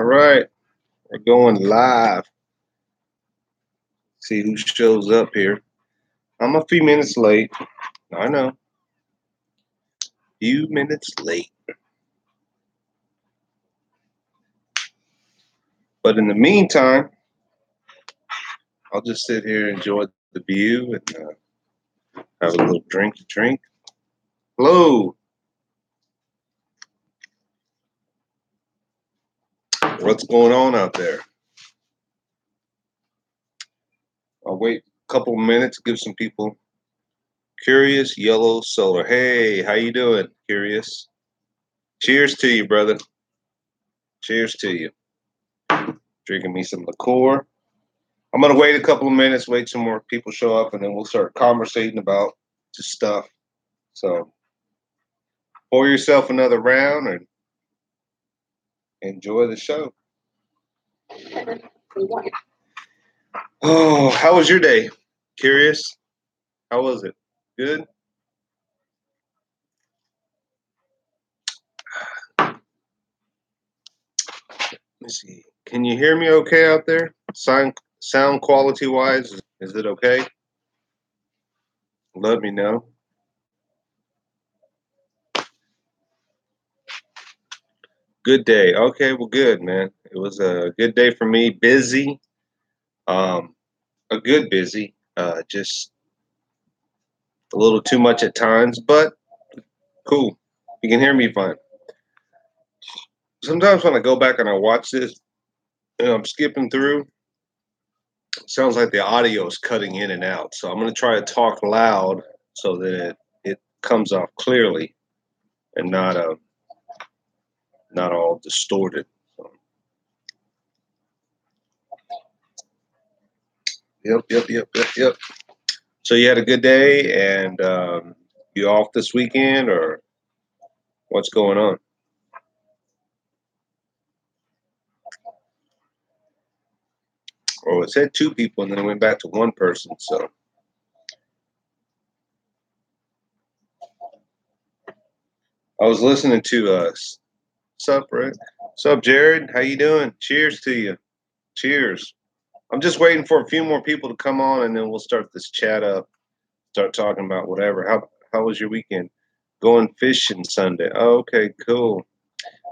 right, we're going live. See who shows up here. I'm a few minutes late. I know. Few minutes late. But in the meantime, I'll just sit here and enjoy the view and have a little drink to drink. Hello. What's going on out there? I'll wait a couple minutes, give some people. Curious Yellow Solar. Hey, how you doing, Curious? Cheers to you, brother. Cheers to you. Drinking me some liqueur. I'm gonna wait a couple of minutes, wait some more people show up, and then we'll start conversating about just stuff. So pour yourself another round and enjoy the show. Oh, how was your day? Curious? How was it? Good? Let me see. Can you hear me okay out there? Sound quality wise, is it okay? Let me know. Good day. Okay, well, good, man. It was a good day for me. Busy. A good busy. Just a little too much at times, but cool. You can hear me fine. Sometimes when I go back and I watch this and I'm skipping through, it sounds like the audio is cutting in and out. So I'm going to try to talk loud so that it comes off clearly and not all distorted. So, yep. So you had a good day and you off this weekend or what's going on? Oh, it said two people and then it went back to one person. So I was listening to sup, Rick? Sup, Jared? How you doing? Cheers to you. Cheers. I'm just waiting for a few more people to come on, and then we'll start this chat up. Start talking about whatever. How was your weekend? Going fishing Sunday. Oh, okay, cool.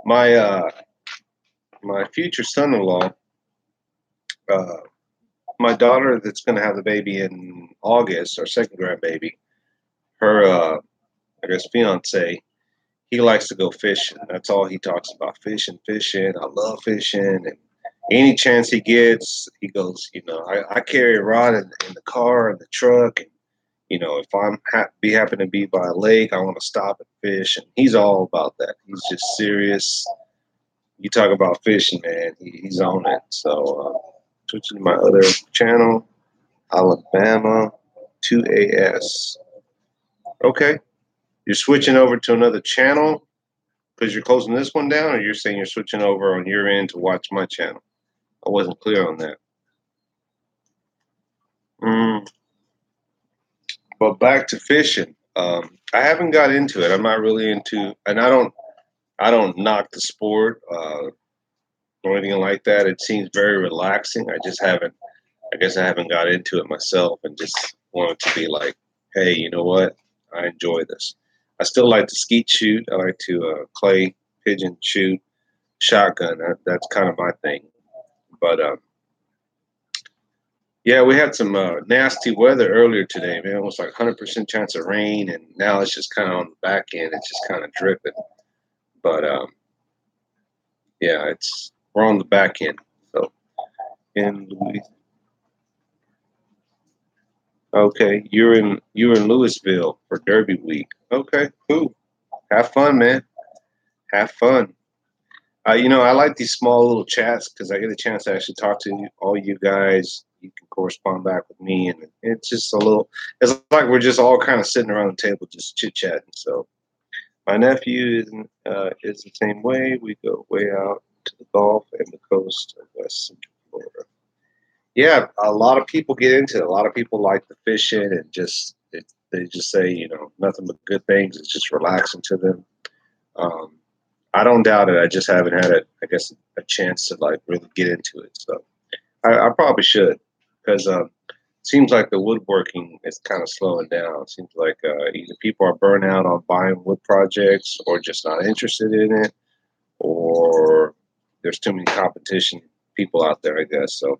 My my future son-in-law, uh, my daughter that's going to have the baby in August, our second grandbaby. Her, I guess, fiance. He likes to go fishing. That's all he talks about. Fishing. I love fishing, and any chance he gets, he goes. I carry a rod in the car, in the truck, and if I'm happen to be by a lake, I want to stop and fish. And he's all about that. He's just serious. You talk about fishing, man. He's on it. So switching to my other channel, Alabama 2AS. Okay, you're switching over to another channel because you're closing this one down, or you're saying you're switching over on your end to watch my channel. I wasn't clear on that. But back to fishing. I haven't got into it. I'm not really into, and I don't knock the sport or anything like that. It seems very relaxing. I just haven't. I guess I haven't got into it myself, and just wanted to be like, hey, you know what? I enjoy this. I still like to skeet shoot. I like to clay pigeon shoot, shotgun. That's kind of my thing. But yeah, we had some nasty weather earlier today, man. It was like 100% chance of rain, and now it's just kind of on the back end. It's just kind of dripping. But yeah, we're on the back end. So in Louis, okay, you're in Louisville for Derby week. Okay, cool. Have fun, man. Have fun. I like these small little chats because I get a chance to actually talk to all you guys. You can correspond back with me, and it's just a little. It's like we're just all kind of sitting around the table, just chit chatting. So my nephew is the same way. We go way out to the Gulf and the coast of West Florida. Yeah, a lot of people get into it. A lot of people like the fishing and they just say nothing but good things. It's just relaxing to them. Um, I don't doubt it. I just haven't had I guess, a chance to like really get into it. So I probably should because it seems like the woodworking is kind of slowing down. It seems like either people are burnt out on buying wood projects or just not interested in it, or there's too many competition people out there, I guess. So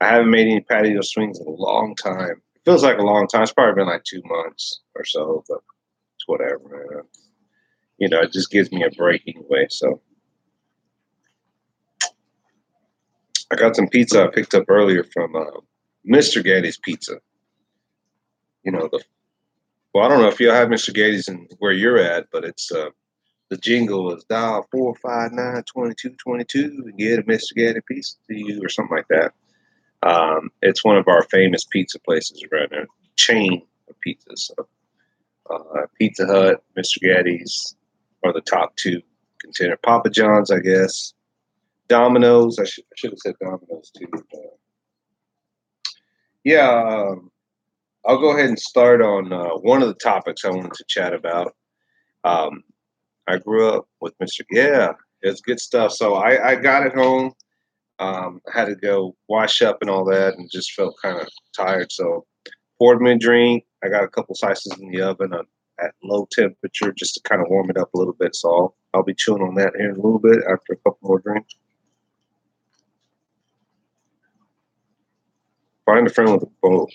I haven't made any patio swings in a long time. It feels like a long time. It's probably been like 2 months or so, but it's whatever, man. It just gives me a break anyway. So I got some pizza I picked up earlier from Mr. Gatti's Pizza. The well, I don't know if you have Mr. Gatti's and where you're at, but it's the jingle is dial 459-2222 and get a Mr. Gatti pizza to you or something like that. It's one of our famous pizza places around there, chain of pizzas. So, Pizza Hut, Mr. Gatti's are the top two contender. Papa John's, I guess. Domino's, I should have said Domino's too. Yeah, I'll go ahead and start on one of the topics I wanted to chat about. Um, I grew up with Mr. Yeah, it's good stuff. So I got it home. I had to go wash up and all that, and just felt kind of tired. So poured me a drink. I got a couple slices in the oven at low temperature just to kind of warm it up a little bit. So I'll be chewing on that here in a little bit after a couple more drinks. Find a friend with a boat.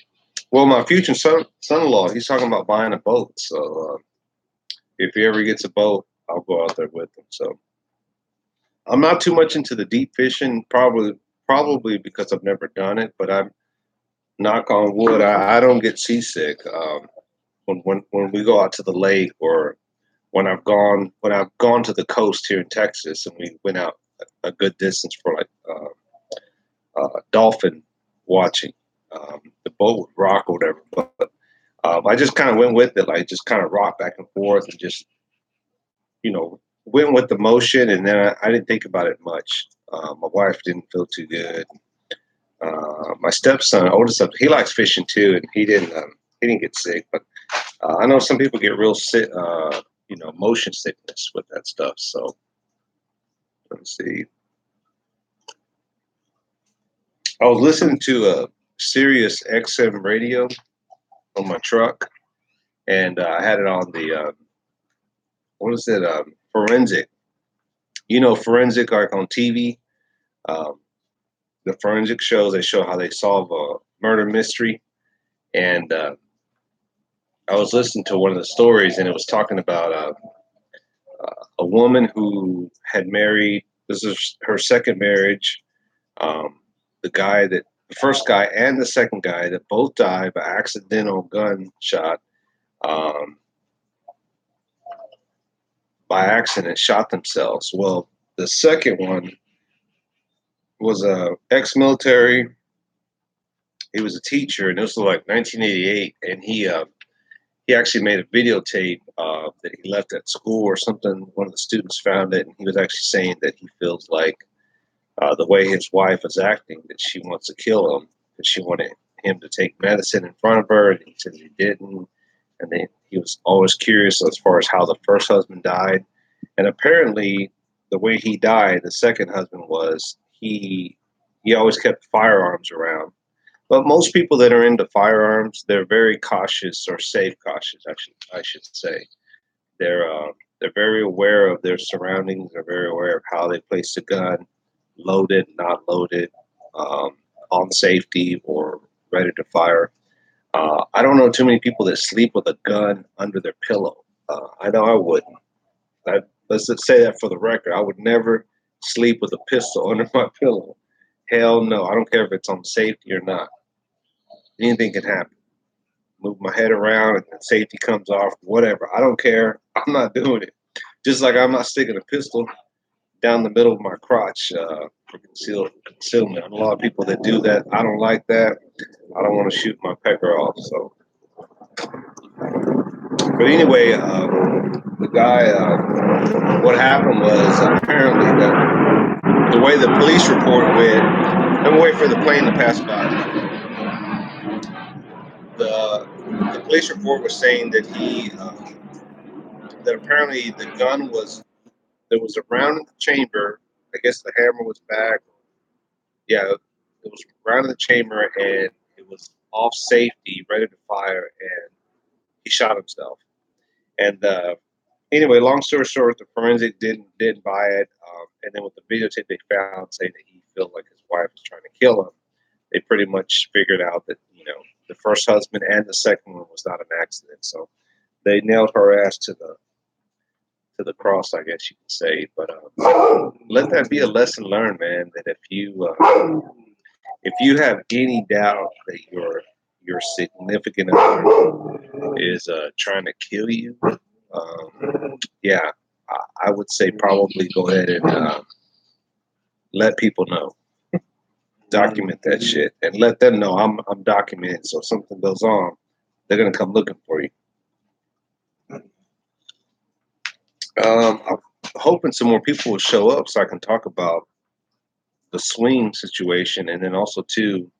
Well, my future son-in-law, he's talking about buying a boat. So if he ever gets a boat, I'll go out there with him. So I'm not too much into the deep fishing, probably because I've never done it. But I'm knock on wood, I don't get seasick when we go out to the lake, or when I've gone to the coast here in Texas and we went out a good distance for like dolphin watching. The boat would rock or whatever, but I just kind of went with it, like just kind of rock back and forth and just went with the motion, and then I didn't think about it much. My wife didn't feel too good. My stepson, oldest son, he likes fishing too, and he didn't get sick. But I know some people get real sick, motion sickness with that stuff. So let's see. I was listening to a Sirius XM radio on my truck, and I had it on the what is it? Forensic. Forensic, like on TV. Um, the forensic shows, they show how they solve a murder mystery, and I was listening to one of the stories, and it was talking about a woman who had married. This is her second marriage. Um, the first guy and the second guy, that both died by accidental gunshot. Um, by accident, shot themselves. Well, the second one was a ex-military. He was a teacher, and this was like 1988, and he actually made a videotape that he left at school or something. One of the students found it, and he was actually saying that he feels like the way his wife is acting, that she wants to kill him, that she wanted him to take medicine in front of her, and he said he didn't. And then he was always curious as far as how the first husband died. And apparently, the way he died, the second husband was he always kept firearms around. But most people that are into firearms, they're very cautious, or safe cautious, I should say. They're very aware of their surroundings. They're very aware of how they place the gun, loaded, not loaded, on safety or ready to fire. I don't know too many people that sleep with a gun under their pillow. I know I wouldn't. Let's just say that for the record. I would never sleep with a pistol under my pillow. Hell no. I don't care if it's on safety or not. Anything can happen. Move my head around and safety comes off, whatever. I don't care. I'm not doing it. Just like I'm not sticking a pistol down the middle of my crotch for concealment. A lot of people that do that. I don't like that. I don't want to shoot my pecker off. So, but anyway, the guy. What happened was apparently the way the police report went. Let me wait for the plane to pass by. The police report was saying that that apparently there was a round in the chamber. I guess the hammer was back. Yeah, it was round in the chamber, and it was off safety, ready to fire, and he shot himself. And anyway, long story short, the forensic didn't buy it, and then with the videotape they found saying that he felt like his wife was trying to kill him, they pretty much figured out that the first husband and the second one was not an accident. So they nailed her ass to the cross, I guess you could say. But let that be a lesson learned, man. That if you have any doubt that your significant other is trying to kill you, yeah, I would say probably go ahead and let people know. Document that shit and let them know I'm documented. So if something goes on, they're gonna come looking for you. I'm hoping some more people will show up so I can talk about the swing situation, and then also too,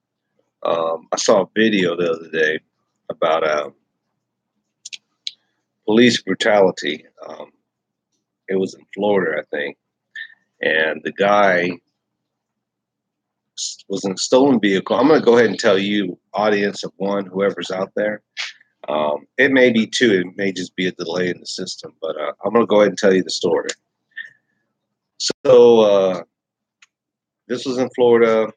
I saw a video the other day about police brutality. It was in Florida, I think, and the guy was in a stolen vehicle. I'm going to go ahead and tell you, audience of one, whoever's out there. It may be two. It may just be a delay in the system, but I'm going to go ahead and tell you the story. So this was in Florida.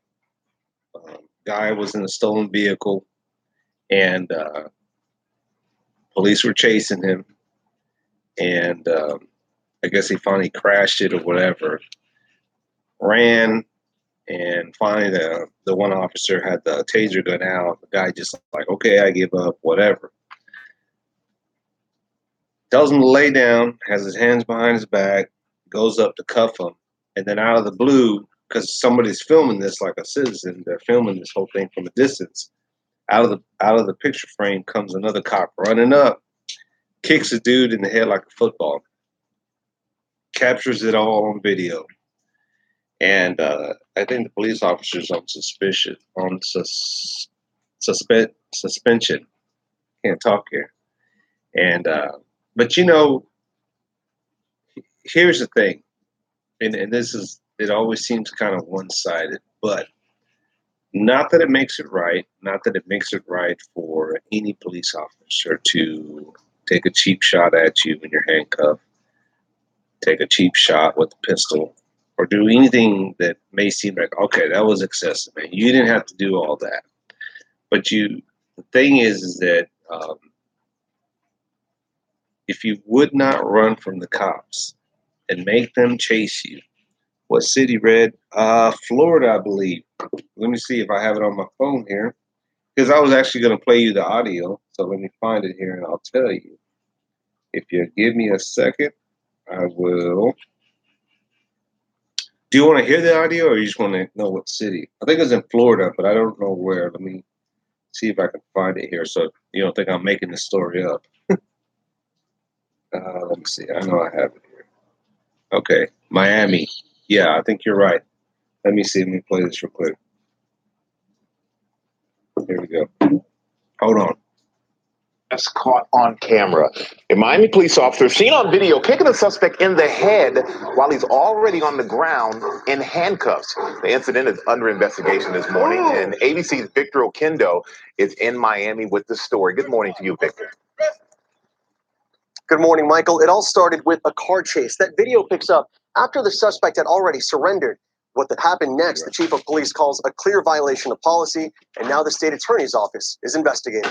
Guy was in a stolen vehicle, and police were chasing him. And I guess he finally crashed it or whatever. Ran, and finally the one officer had the taser gun out. The guy just like, okay, I give up, whatever. Tells him to lay down, has his hands behind his back, goes up to cuff him, and then out of the blue, because somebody's filming this like a citizen, they're filming this whole thing from a distance. Out of the picture frame comes another cop running up, kicks a dude in the head like a football, captures it all on video. And I think the police officer's on suspension. Can't talk here. And but here's the thing, and this is, it always seems kind of one-sided, but not that it makes it right, not that it makes it right for any police officer to take a cheap shot at you when you're handcuffed, take a cheap shot with a pistol, or do anything that may seem like, okay, that was excessive, man. You didn't have to do all that. But the thing is that if you would not run from the cops and make them chase you, what city, Red? Florida, I believe. Let me see if I have it on my phone here, because I was actually going to play you the audio. So let me find it here, and I'll tell you. If you give me a second, I will. Do you want to hear the audio, or you just want to know what city? I think it's in Florida, but I don't know where. Let me see if I can find it here, so you don't think I'm making this story up. Let me see. I know I have it here. Okay, Miami. Yeah, I think you're right. Let me see. Let me play this real quick. Here we go. Hold on. That's caught on camera. A Miami police officer seen on video kicking a suspect in the head while he's already on the ground in handcuffs. The incident is under investigation this morning, and ABC's Victor Okendo is in Miami with the story. Good morning to you, Victor. Good morning, Michael. It all started with a car chase. That video picks up after the suspect had already surrendered. What happened next, the chief of police calls a clear violation of policy, and now the state attorney's office is investigating.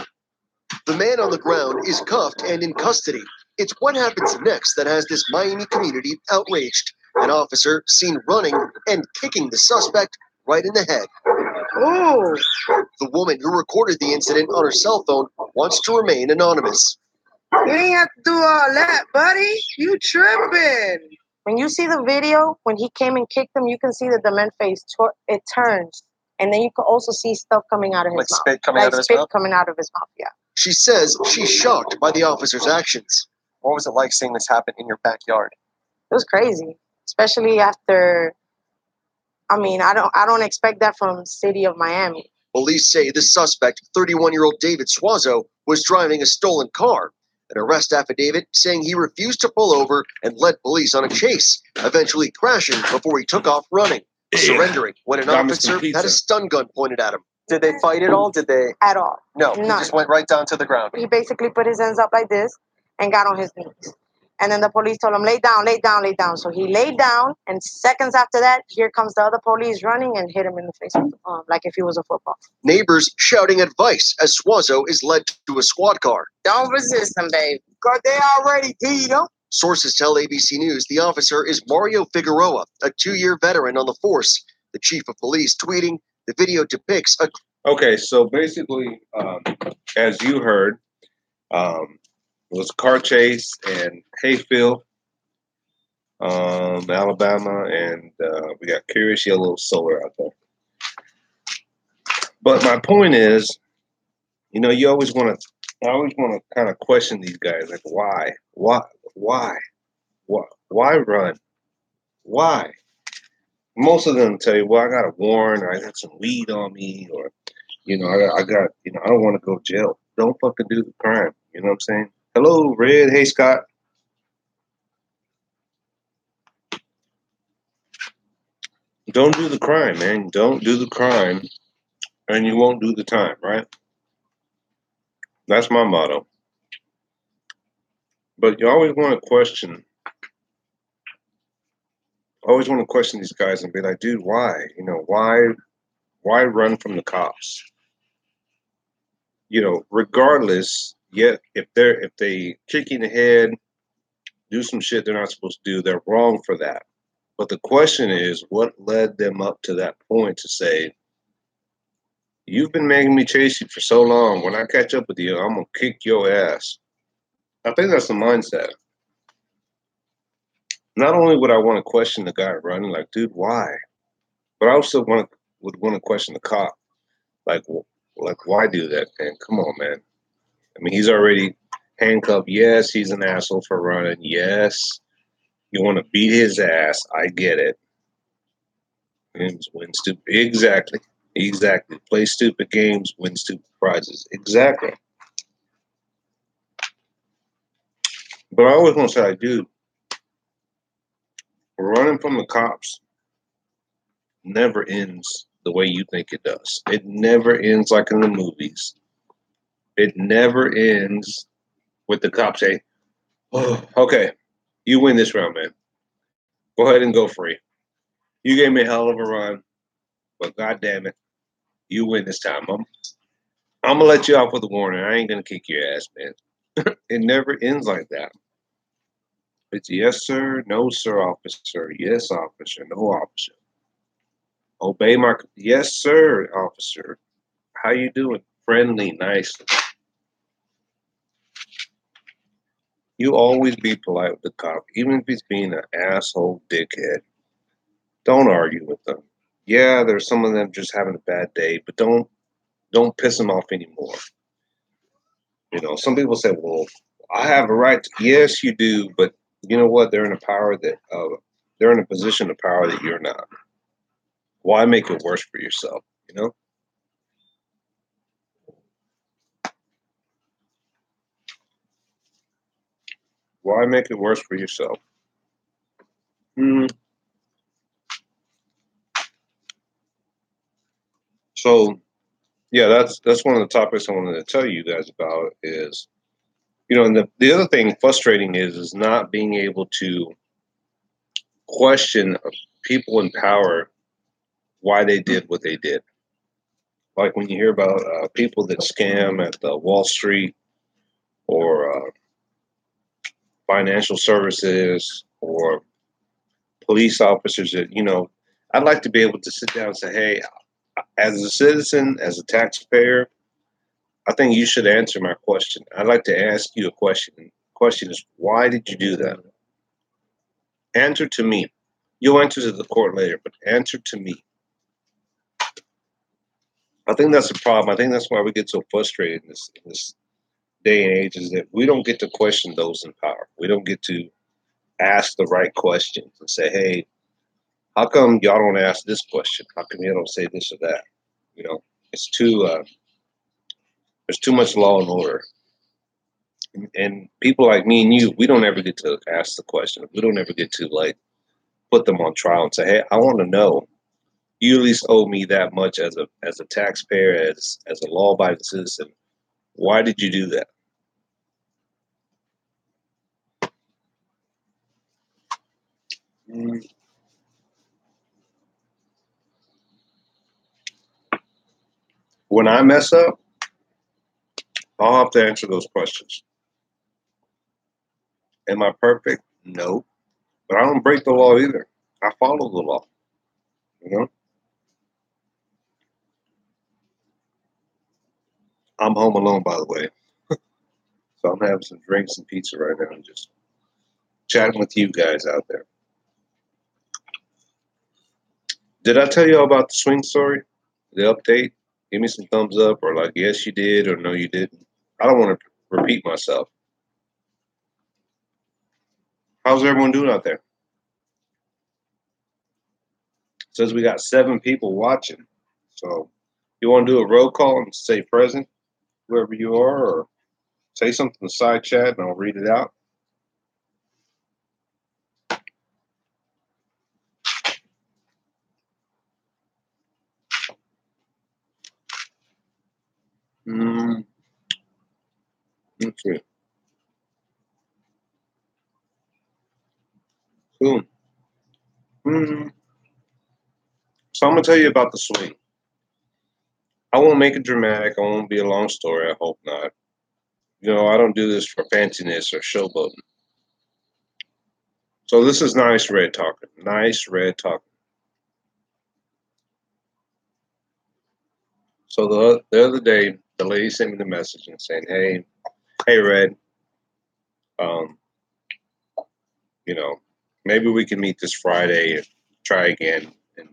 The man on the ground is cuffed and in custody. It's what happens next that has this Miami community outraged. An officer seen running and kicking the suspect right in the head. Oh! The woman who recorded the incident on her cell phone wants to remain anonymous. You ain't have to do all that, buddy. You tripping. When you see the video, when he came and kicked him, you can see that the man's face, it turns. And then you can also see stuff coming out of his mouth. Spit coming out of his mouth? coming out of his mouth, yeah. She says she's shocked by the officer's actions. What was it like seeing this happen in your backyard? It was crazy, especially after, I don't expect that from the city of Miami. Police say the suspect, 31-year-old David Suazo, was driving a stolen car. an arrest affidavit saying he refused to pull over and led police on a chase, eventually crashing before he took off running, surrendering when an officer had a stun gun pointed at him. Did they fight at all? Did they? At all. No, He just went right down to the ground. He basically put his hands up like this and got on his knees. And then the police told him, lay down, lay down, lay down. So he laid down, and seconds after that, here comes the other police running and hit him in the face with the palm, like if he was a football. Neighbors shouting advice as Suazo is led to a squad car. Don't resist them, babe, because they already beat him. Sources tell ABC News the officer is Mario Figueroa, a 2-year veteran on the force. The chief of police tweeting, the video depicts a... Okay, so basically, as you heard, it was a car chase in Hayfield, Alabama, and we got Curious Yellow Solar out there. But my point is, you know, I always want to kind of question these guys, like why run? Why? Most of them tell you, well, I got a warrant, or I got some weed on me, or you know, I got, you know, I don't want to go to jail. Don't fucking do the crime. You know what I'm saying? Hello, Red. Hey, Scott. Don't do the crime, man. Don't do the crime, and you won't do the time, right? That's my motto. But you always want to question. Always want to question these guys and be like, dude, why? You know, why run from the cops? You know, regardless, yet if they kick you in the head, do some shit they're not supposed to do, they're wrong for that. But the question is, what led them up to that point to say, you've been making me chase you for so long. When I catch up with you, I'm going to kick your ass. I think that's the mindset. Not only would I want to question the guy running, like, dude, why? But I also would want to question the cop. Like, why do that, man? Come on, man. I mean, he's already handcuffed. Yes, he's an asshole for running. Yes, you want to beat his ass. I get it. And win stupid. Exactly. Play stupid games, win stupid prizes. Exactly. But I always want to say, like, dude, running from the cops never ends the way you think it does. It never ends like in the movies. It never ends with the cops saying, oh, okay, you win this round, man. Go ahead and go free. You gave me a hell of a run, but God damn it, you win this time. I'm gonna let you off with a warning. I ain't gonna kick your ass, man. It never ends like that. It's yes, sir, no, sir, officer. Yes, officer, no, officer. Obey my yes, sir, officer. How you doing? Friendly, nice. You always be polite with the cop, even if he's being an asshole dickhead. Don't argue with them. Yeah, there's some of them just having a bad day, but don't piss them off anymore. You know, some people say, "Well, I have a right to." Yes, you do, but you know what? They're in they're in a position of power that you're not. Why make it worse for yourself? You know. Why make it worse for yourself? So, yeah, that's one of the topics I wanted to tell you guys about is, you know, and the other thing frustrating is not being able to question people in power why they did what they did. Like when you hear about people that scam at Wall Street or financial services or police officers that, you know, I'd like to be able to sit down and say, hey, as a citizen, as a taxpayer, I think you should answer my question. I'd like to ask you a question. The question is, why did you do that? Answer to me. You'll answer to the court later, but answer to me. I think that's the problem. I think that's why we get so frustrated in this day and age is that we don't get to question those in power. We don't get to ask the right questions and say, hey, how come y'all don't ask this question? How come y'all don't say this or that? You know, it's too there's too much law and order. And people like me and you, we don't ever get to ask the question. We don't ever get to like put them on trial and say, "Hey, I want to know. You at least owe me that much as a taxpayer, as a law-abiding citizen. Why did you do that?" Mm. When I mess up, I'll have to answer those questions. Am I perfect? No, but I don't break the law either. I follow the law. You know, I'm home alone, by the way, so I'm having some drinks and pizza right now and just chatting with you guys out there. Did I tell you all about the swing story? The update? Give me some thumbs up or like, yes, you did or no, you didn't. I don't want to repeat myself. How's everyone doing out there? Says we got 7 people watching. So you want to do a roll call and say present, whoever you are, or say something in the side chat and I'll read it out. Let's see. Cool. Mm. So I'm gonna tell you about the swing. I won't make it dramatic. I won't be a long story. I hope not. You know, I don't do this for fanciness or showboating. So this is nice red talking. Nice red talking. So the other day, the lady sent me the message and saying, hey, Red, um, you know, maybe we can meet this Friday and try again." And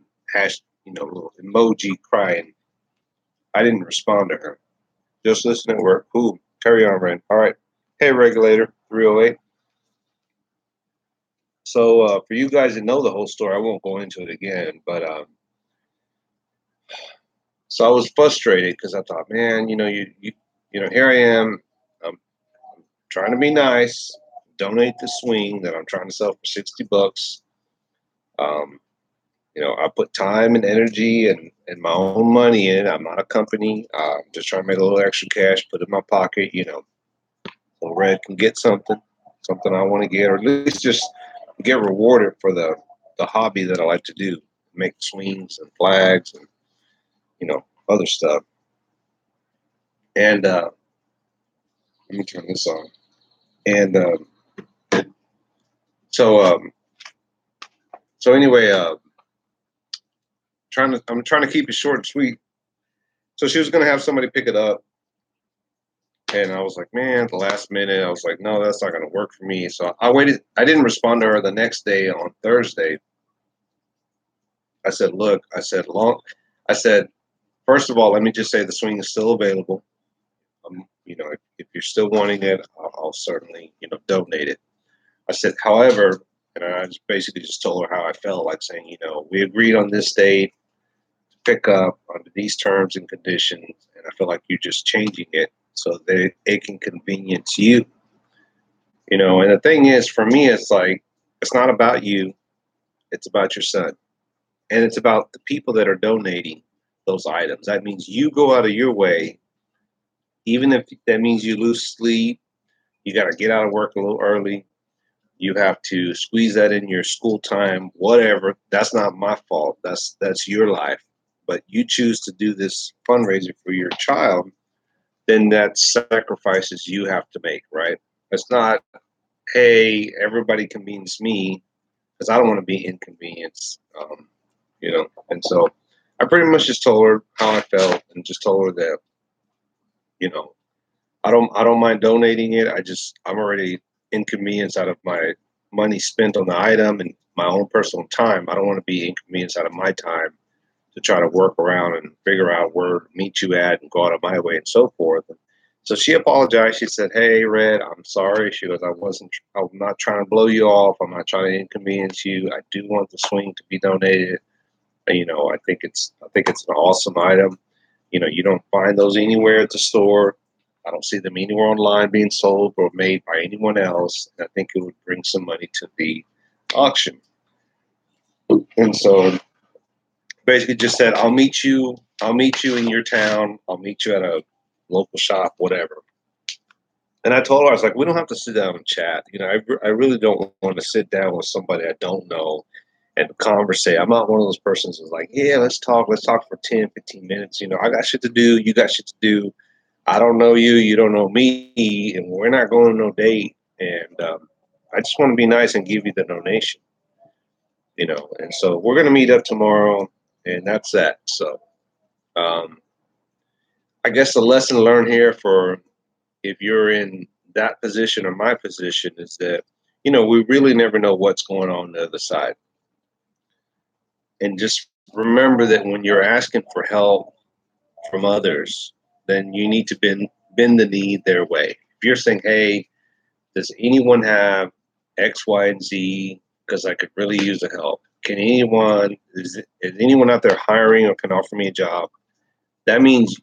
little emoji crying. I didn't respond to her. Just listen at work. Cool. Carry on, Red. All right. Hey, regulator, 308. So for you guys that know the whole story, I won't go into it again. But so I was frustrated because I thought, man, here I am. I'm trying to be nice, donate the swing that I'm trying to sell for $60. Um, I put time and energy and my own money in. I'm not a company. I'm just trying to make a little extra cash, put it in my pocket, so Red can get something I want to get, or at least just get rewarded for the hobby that I like to do, make swings and flags and, other stuff. And let me turn this on. And so, anyway, I'm trying to keep it short and sweet. So she was going to have somebody pick it up. And I was like, man, at the last minute, I was like, no, that's not going to work for me. So I waited. I didn't respond to her the next day on Thursday. I said, look, I said, first of all, let me just say the swing is still available. If you're still wanting it, I'll certainly, donate it. I said, however, and I just basically just told her how I felt, like saying, we agreed on this date to pick up under these terms and conditions, and I feel like you're just changing it so that it can convenience you. And the thing is, for me, it's like, it's not about you, it's about your son. And it's about the people that are donating those items. That means you go out of your way, even if that means you lose sleep, you got to get out of work a little early, you have to squeeze that in your school time, whatever. That's not my fault. That's your life. But you choose to do this fundraiser for your child, then that's sacrifices you have to make, right? It's not, hey, everybody convenes me, because I don't want to be inconvenienced, And so I pretty much just told her how I felt and just told her that, you know, I don't mind donating it. I'm already inconvenienced out of my money spent on the item and my own personal time. I don't want to be inconvenienced out of my time to try to work around and figure out where to meet you at and go out of my way and so forth. And so she apologized. She said, "Hey, Red, I'm sorry." She goes, I'm not trying to blow you off. I'm not trying to inconvenience you. I do want the swing to be donated. I think it's an awesome item. You don't find those anywhere at the store. I don't see them anywhere online being sold or made by anyone else. And I think it would bring some money to the auction. And so basically just said, I'll meet you in your town. I'll meet you at a local shop, whatever. And I told her, I was like, we don't have to sit down and chat. You know, I really don't want to sit down with somebody I don't know and conversate. I'm not one of those persons who's like, yeah, let's talk for 10, 15 minutes. You know, I got shit to do. You got shit to do. I don't know you. You don't know me. And we're not going on no date. And I just want to be nice and give you the donation, you know. And so we're going to meet up tomorrow. And that's that. So I guess the lesson learned here for if you're in that position or my position is that, you know, we really never know what's going on the other side. And just remember that when you're asking for help from others, then you need to bend the knee their way. If you're saying, hey, does anyone have X, Y, and Z? Because I could really use the help. Is anyone out there hiring or can offer me a job? That means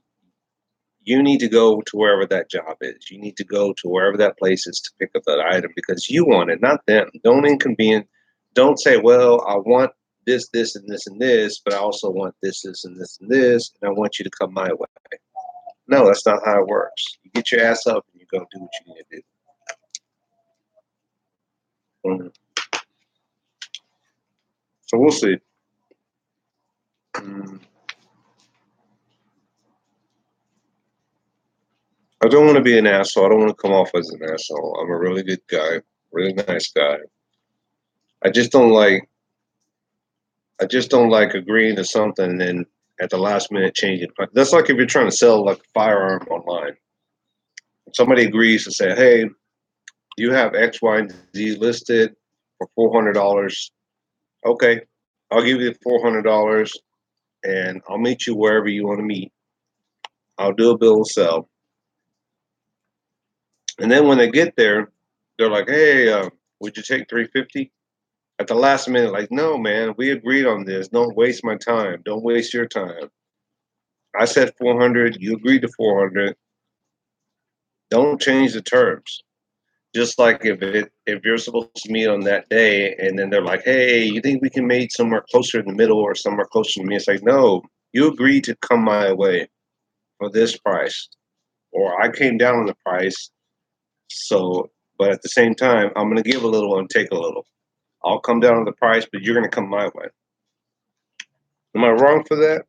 you need to go to wherever that job is. You need to go to wherever that place is to pick up that item because you want it, not them. Don't say, well, I want this, this, and this, and this, but I also want this, this, and this, and this, and I want you to come my way. No, that's not how it works. You get your ass up and you go do what you need to do. So we'll see. I don't want to be an asshole. I don't want to come off as an asshole. I'm a really good guy, really nice guy. I just don't like agreeing to something and then at the last minute changing. That's like if you're trying to sell like a firearm online. Somebody agrees to say, "Hey, you have X, Y, and Z listed for $400. Okay, I'll give you the $400, and I'll meet you wherever you want to meet. I'll do a bill of sale." And then when they get there, they're like, "Hey, would you take 350?" At the last minute, like, no, man, we agreed on this. Don't waste my time. Don't waste your time. I said 400. You agreed to 400. Don't change the terms. Just like if you're supposed to meet on that day, and then they're like, hey, you think we can meet somewhere closer in the middle or somewhere closer to me? It's like, no, you agreed to come my way for this price, or I came down on the price. So, but at the same time, I'm going to give a little and take a little. I'll come down on the price, but you're going to come my way. Am I wrong for that?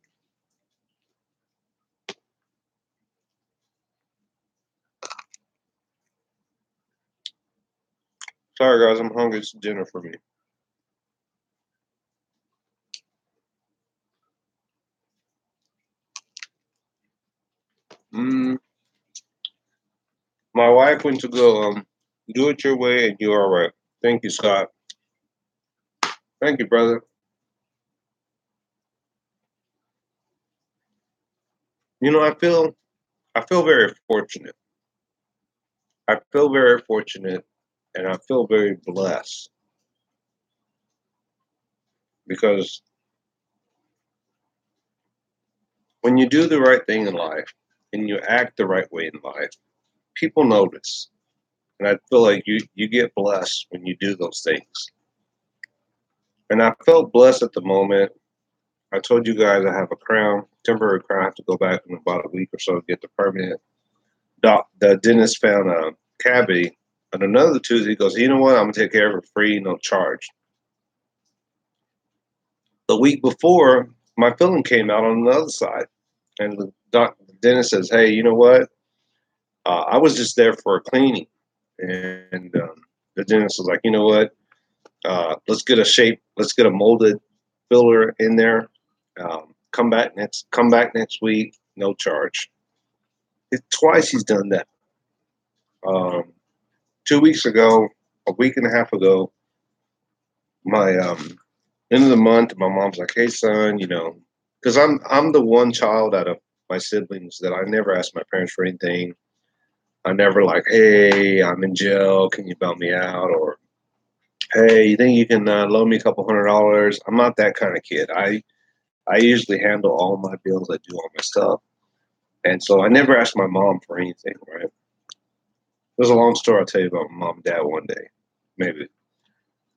Sorry, guys, I'm hungry. It's dinner for me. My wife went to go do it your way, and you're all right. Thank you, Scott. Thank you, brother. You know, I feel very fortunate. I feel very fortunate, and I feel very blessed because when you do the right thing in life and you act the right way in life, people notice. And I feel like you get blessed when you do those things. And I felt blessed at the moment. I told you guys I have a crown, temporary crown. I have to go back in about a week or so to get the permanent. The dentist found a cavity. And another Tuesday, he goes, you know what? I'm going to take care of it free, no charge. The week before, my filling came out on the other side. And the dentist says, hey, you know what? I was just there for a cleaning. And the dentist was like, you know what? Let's get a molded filler in there. Come back next week, no charge. Twice he's done that. 2 weeks ago, a week and a half ago, my end of the month, my mom's like, "Hey, son, you know," because I'm the one child out of my siblings that I never asked my parents for anything. I never like, "Hey, I'm in jail. Can you bail me out?" Or, "Hey, you think you can loan me a couple $100?" I'm not that kind of kid. I usually handle all my bills. I do all my stuff. And so I never asked my mom for anything, right? There's a long story I'll tell you about my mom and dad one day, maybe.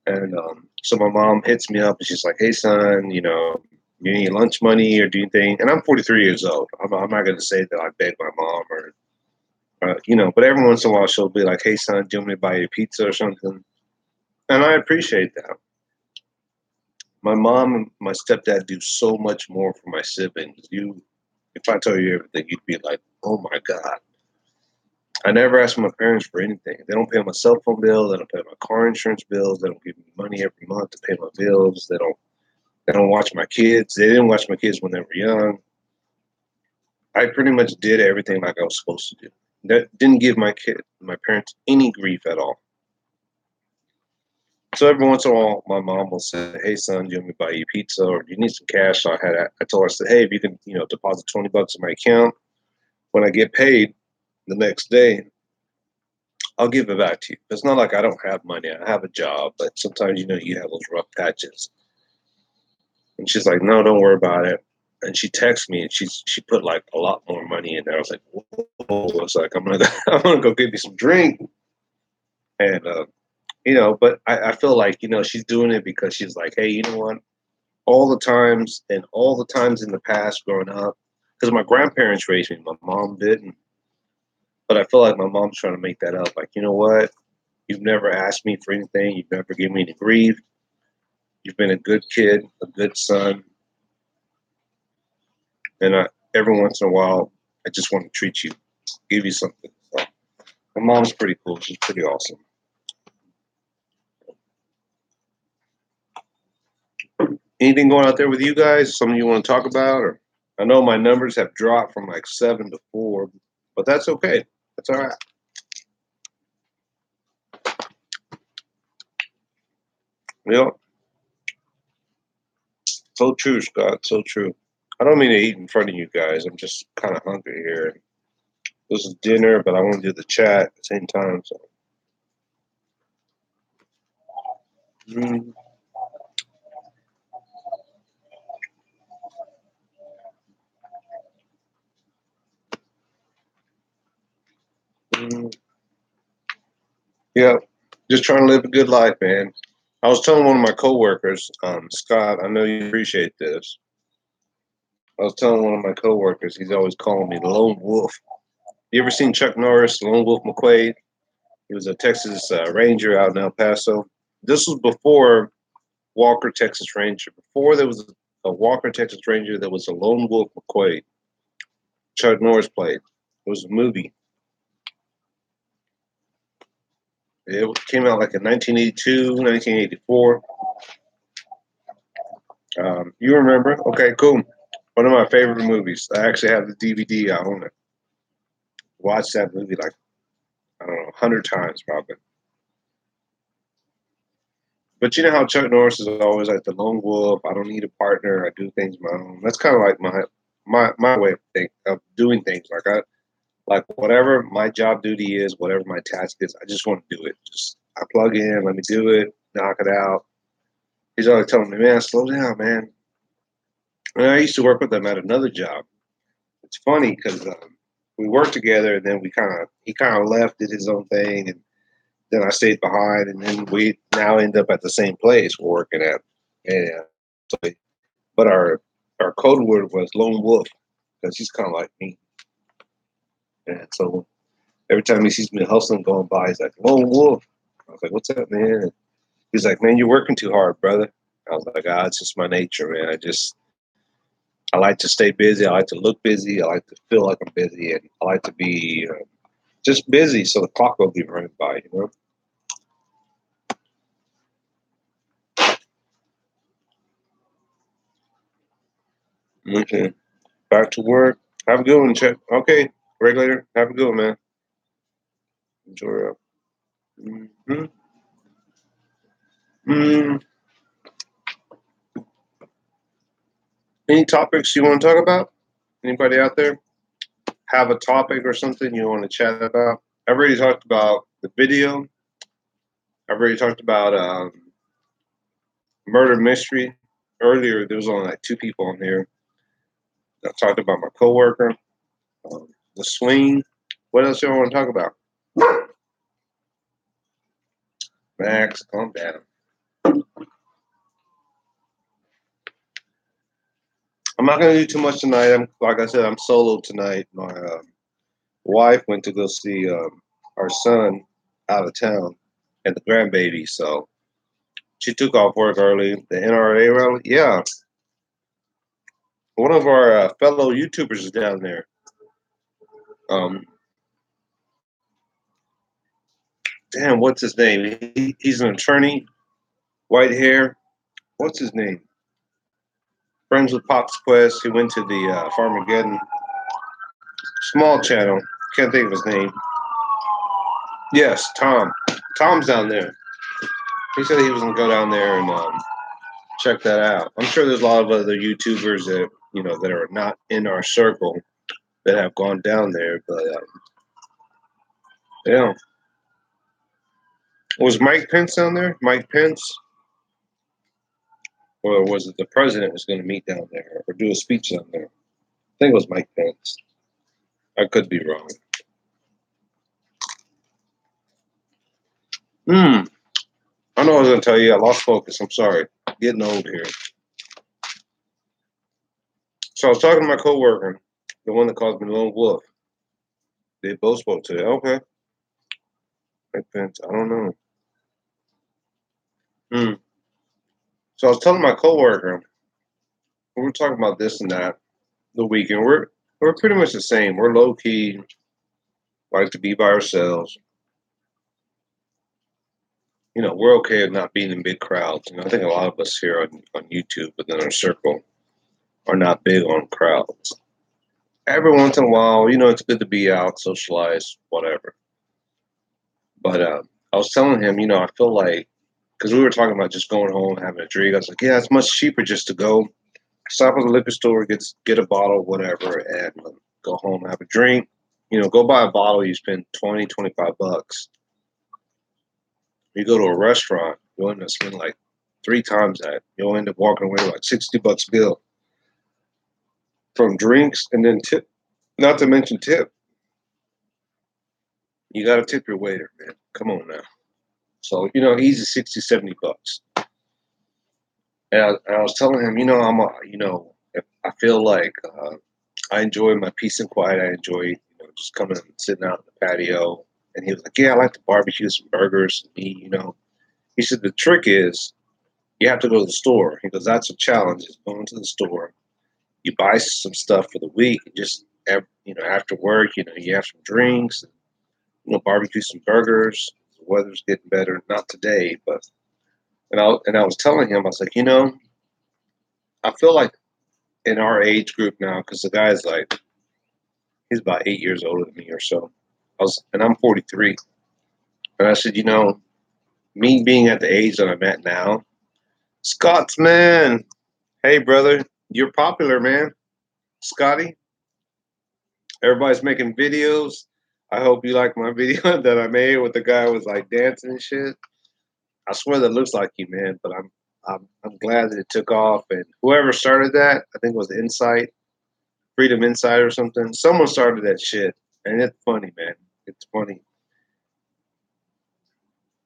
And so my mom hits me up and she's like, "Hey, son, you need lunch money or do you think?" And I'm 43 years old. I'm not going to say that I beg my mom but every once in a while she'll be like, "Hey, son, do you want me to buy you pizza or something?" And I appreciate that. My mom and my stepdad do so much more for my siblings. If I tell you everything, you'd be like, "Oh my God." I never ask my parents for anything. They don't pay my cell phone bill. They don't pay my car insurance bills. They don't give me money every month to pay my bills. They don't watch my kids. They didn't watch my kids when they were young. I pretty much did everything like I was supposed to do. That didn't give my parents any grief at all. So every once in a while, my mom will say, "Hey, son, do you want me to buy you pizza or do you need some cash?" So I told her, I said, "Hey, if you can, deposit $20 in my account, when I get paid the next day, I'll give it back to you." It's not like I don't have money. I have a job, but sometimes, you have those rough patches. And she's like, "No, don't worry about it." And she texted me and she put like a lot more money in there. I was like, "Whoa!" It's like I'm gonna go get me some drink. And but I feel like she's doing it because she's like, "Hey, you know what? All the times in the past growing up, because my grandparents raised me, my mom didn't. But I feel like my mom's trying to make that up. Like, you know what? You've never asked me for anything. You've never given me any grief. You've been a good kid, a good son. And every once in a while, I just want to treat you, give you something." So my mom's pretty cool. She's pretty awesome. Anything going out there with you guys? Something you want to talk about? Or I know my numbers have dropped from like 7 to 4, but that's okay. That's all right. Yep. So true, Scott. So true. I don't mean to eat in front of you guys. I'm just kind of hungry here. This is dinner, but I want to do the chat at the same time. So, mm, mm, yeah, just trying to live a good life, man. I was telling one of my coworkers, Scott, I know you appreciate this. I was telling one of my coworkers, he's always calling me the Lone Wolf. You ever seen Chuck Norris, Lone Wolf McQuade? He was a Texas Ranger out in El Paso. This was before Walker, Texas Ranger. Before there was a Walker, Texas Ranger, there was a Lone Wolf McQuade. Chuck Norris played. It was a movie. It came out like in 1982, 1984. You remember? Okay, cool. One of my favorite movies. I actually have the DVD. I own it. Watched that movie like, I don't know, 100 times probably. But you know how Chuck Norris is always like the lone wolf. I don't need a partner. I do things my own. That's kind of like my way of doing things. Like whatever my job duty is, whatever my task is, I just want to do it. Just I plug in, let me do it, knock it out. He's always telling me, "Man, slow down, man." And I used to work with him at another job. It's funny because we worked together, and then he kind of left, did his own thing, and then I stayed behind, and then we now end up at the same place we're working at. Yeah, so, but our code word was Lone Wolf because he's kind of like me, and so every time he sees me hustling going by, he's like, "Lone Wolf." I was like, "What's up, man?" And he's like, "Man, you're working too hard, brother." I was like, "Ah, it's just my nature, man. I like to stay busy. I like to look busy. I like to feel like I'm busy, and I like to be just busy so the clock will be running by, you know." Okay. Back to work. Have a good one, Chet. Okay, regulator. Have a good one, man. Enjoy. Mm-hmm. Mm. Any topics you want to talk about? Anybody out there have a topic or something you want to chat about? I've already talked about the video. I've already talked about murder mystery. Earlier, there was only like 2 people on here. I talked about my coworker. the swing. What else do you want to talk about? Max, calm down. I'm not going to do too much tonight. Like I said, I'm solo tonight. My wife went to go see our son out of town and the grandbaby, so she took off work early. The NRA rally, yeah. One of our fellow YouTubers is down there. Um, Damn, what's his name? He's an attorney, white hair. What's his name? Friends with Pops Quest. He went to the Farmageddon small channel. Can't think of his name. Yes, Tom. Tom's down there. He said he was gonna go down there and check that out. I'm sure there's a lot of other YouTubers that that are not in our circle that have gone down there, but yeah. Was Mike Pence down there? Mike Pence, or was it the president was going to meet down there or do a speech down there? I think it was Mike Pence. I could be wrong. I know I was going to tell you. I lost focus. I'm sorry. Getting old here. So I was talking to my coworker, the one that calls me Lone Wolf. They both spoke today. Okay. Mike Pence. I don't know. So I was telling my coworker, we were talking about this and that the weekend. We're pretty much the same. We're low key, like to be by ourselves. We're okay with not being in big crowds. I think a lot of us here on YouTube within our circle are not big on crowds. Every once in a while, it's good to be out, socialize, whatever. But I was telling him, I feel like, because we were talking about just going home, having a drink. I was like, yeah, it's much cheaper just to go stop at the liquor store, get a bottle, whatever, and go home, have a drink. Go buy a bottle, you spend 20, 25 bucks. You go to a restaurant, you'll end up spending like 3 times that. You'll end up walking away with like 60 bucks bill from drinks and then tip. Not to mention tip. You got to tip your waiter, man. Come on now. So, easy 60, 70 bucks. And I was telling him, if I feel like I enjoy my peace and quiet. I enjoy, just coming and sitting out on the patio. And he was like, yeah, I like to barbecue some burgers and eat, He said, the trick is you have to go to the store. He goes, that's a challenge, is going to the store. You buy some stuff for the week, and just, after work, you have some drinks, barbecue some burgers. The weather's getting better. Not today, but, and I was telling him, I was like, I feel like in our age group now, because the guy's like, he's about 8 years older than me or so. And I'm 43. And I said, me being at the age that I'm at now, Scotsman, hey brother, you're popular, man. Scotty, everybody's making videos. I hope you like my video that I made with the guy who was like dancing and shit. I swear that looks like you, man. But I'm glad that it took off. And whoever started that, I think it was Insight, Freedom Insight or something. Someone started that shit, and it's funny, man. It's funny.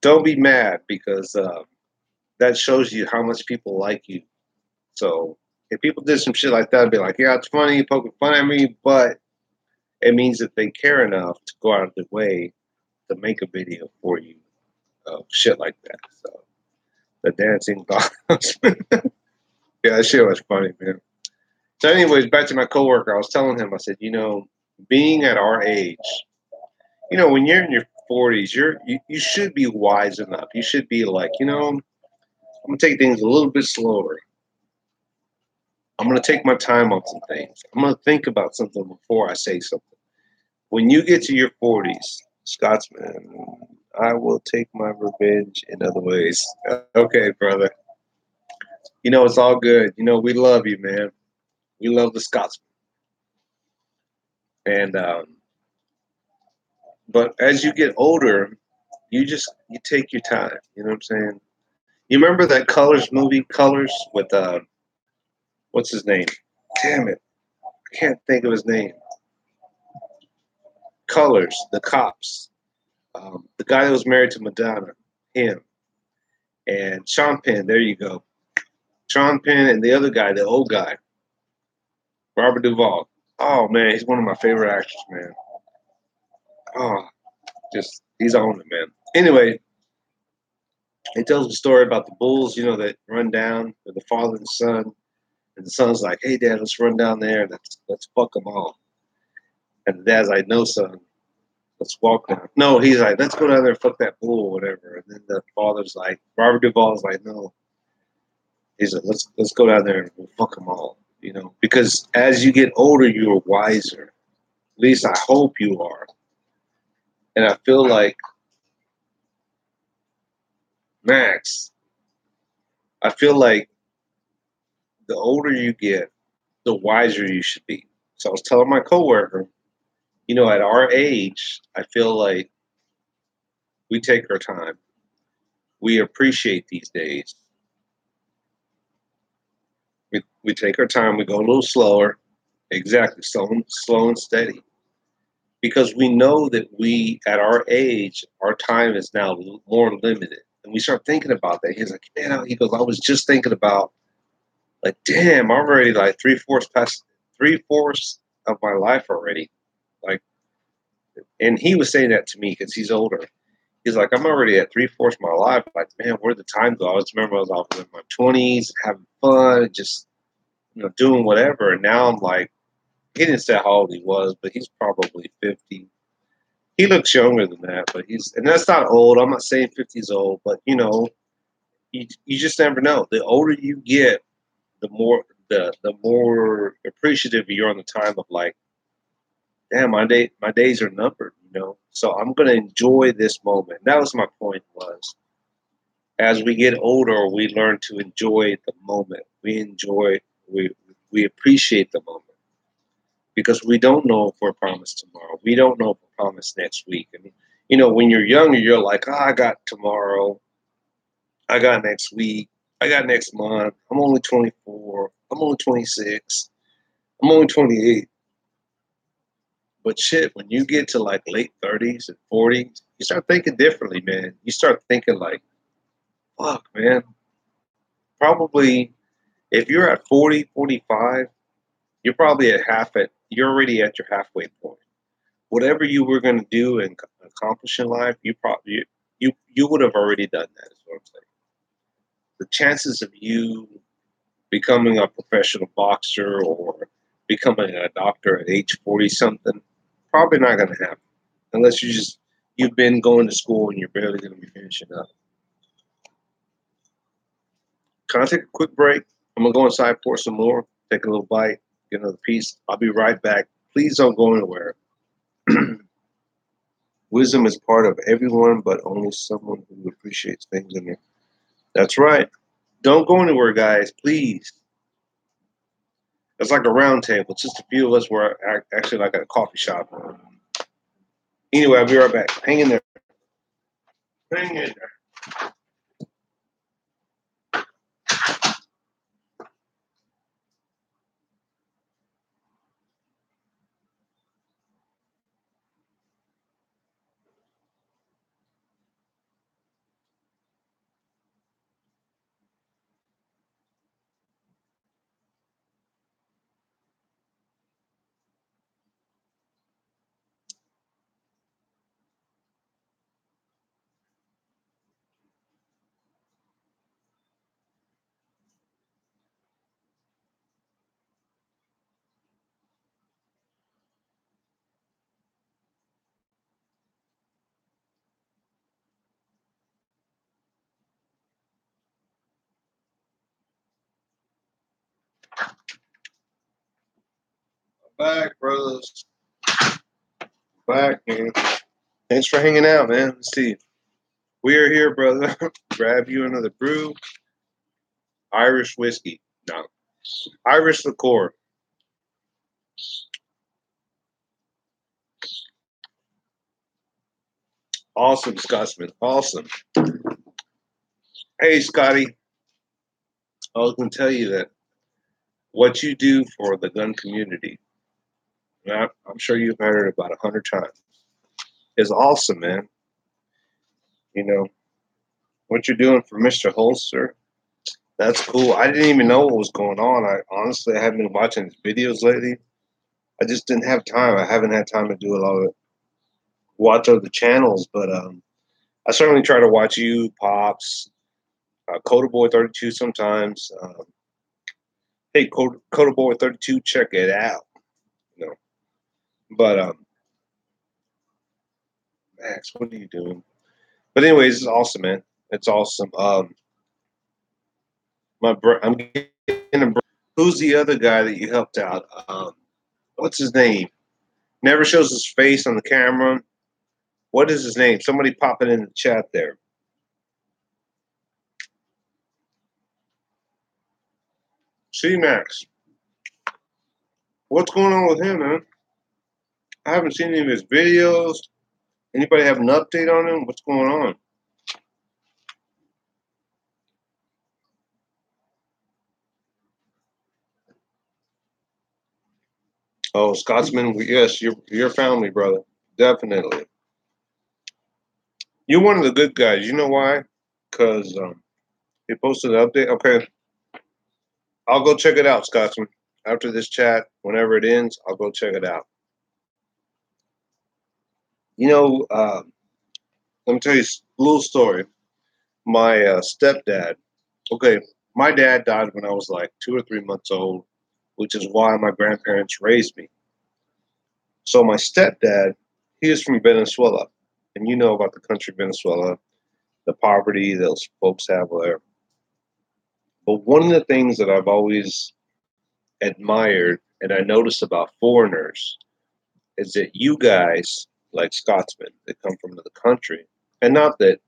Don't be mad because that shows you how much people like you. So if people did some shit like that, I'd be like, yeah, it's funny, poking fun at me, but it means that they care enough to go out of their way to make a video for you of shit like that. So the dancing bombs. Yeah, that shit was funny, man. So anyways, back to my coworker, I was telling him, I said, being at our age, when you're in your 40s, you should be wise enough. You should be like, I'm gonna take things a little bit slower. I'm gonna take my time on some things. I'm gonna think about something before I say something. When you get to your 40s, Scotsman, I will take my revenge in other ways. Okay, brother. It's all good. We love you, man. We love the Scotsman. And but as you get older, you take your time. You know what I'm saying? You remember that Colors movie, Colors, with what's his name? Damn it, I can't think of his name. Colors, the cops, the guy that was married to Madonna, him, and Sean Penn. There you go, Sean Penn, and the other guy, the old guy, Robert Duvall. Oh man, he's one of my favorite actors, man. Oh, just he's on it, man. Anyway, it tells a story about the bulls, that run down with the father and the son, and the son's like, "Hey, Dad, let's run down there and let's fuck them all." And the dad's like, "No, son, let's walk down." No, he's like, "Let's go down there and fuck that bull or whatever." And then the father's like, Robert Duvall's like, "No." He's like, "Let's go down there and we'll fuck them all." Because as you get older, you're wiser. At least I hope you are. And I feel like Max. I feel like the older you get, the wiser you should be. So I was telling my coworker, at our age, I feel like we take our time. We appreciate these days. We take our time. We go a little slower. Exactly, slow and steady. Because we know that at our age, our time is now more limited. And we start thinking about that. He's like, man, he goes, I was just thinking about, like, damn, I'm already like past 3/4 of my life already. Like, and he was saying that to me because he's older. He's like, I'm already at 3/4 of my life. Like, man, where'd the time go? I just remember I was in my 20s, having fun, just doing whatever. And now I'm like, he didn't say how old he was, but he's probably 50. He looks younger than that, but and that's not old. I'm not saying 50 is old, but you just never know. The older you get, the more appreciative you're on the time of, like, damn, my days are numbered. So I'm gonna enjoy this moment. That was my point. Was as we get older, we learn to enjoy the moment. We appreciate the moment because we don't know if we're promised tomorrow. We don't know if we're promised next week. And when you're younger, you're like, oh, I got tomorrow, I got next week, I got next month. I'm only 24. I'm only 26. I'm only 28. But shit, when you get to like late 30s and 40s, you start thinking differently, man. You start thinking like, fuck, man. Probably if you're at 40, 45, you're probably you're already at your halfway point. Whatever you were going to do and accomplish in life, you would have already done that, is what I'm saying. The chances of you becoming a professional boxer or becoming a doctor at age 40 something, probably not going to happen unless you've been going to school and you're barely going to be finishing up. Can I take a quick break? I'm going to go inside, pour some more, take a little bite, get another piece. I'll be right back. Please don't go anywhere. Wisdom is part of everyone, but only someone who appreciates things in it. That's right. Don't go anywhere, guys, please. It's like a round table. It's just a few of us. We're actually like at a coffee shop. Anyway, I'll be right back. Hang in there. Hang in there. Back, brothers. Back, man. Thanks for hanging out, man. Let's see. We are here, brother. Grab you another brew. Irish whiskey. No. Irish liqueur. Awesome, Scotsman. Awesome. Hey, Scotty. I was going to tell you that what you do for the gun community, I'm sure you've heard it about 100 times. is awesome, man. You know, what you're doing for Mr. Holster, that's cool. I didn't even know what was going on. I honestly I haven't been watching his videos lately. I just didn't have time. I haven't had time to do a lot of watch other channels, but I certainly try to watch you, Pops, Coda Boy 32 sometimes. Hey, Coda Boy 32, check it out. You know, but Max, what are you doing? But anyways, it's awesome, man. It's awesome. I'm getting a. Who's the other guy that you helped out? What's his name? Never shows his face on the camera. What is his name? Somebody pop it in the chat there. C Max. What's going on with him, man? I haven't seen any of his videos. Anybody have an update on him? What's going on? Oh, Scotsman, yes, your family, brother. Definitely. You're one of the good guys. You know why? Because he posted an update. Okay, I'll go check it out, Scotsman. After this chat, whenever it ends, I'll go check it out. You know, let me tell you a little story. My stepdad, okay, my dad died when I was like 2 or 3 months old, which is why my grandparents raised me. So my stepdad, he is from Venezuela. And you know about the country Venezuela, the poverty those folks have there. But one of the things that I've always admired and I notice about foreigners is that you guys, like Scotsmen, that come from the country, and not that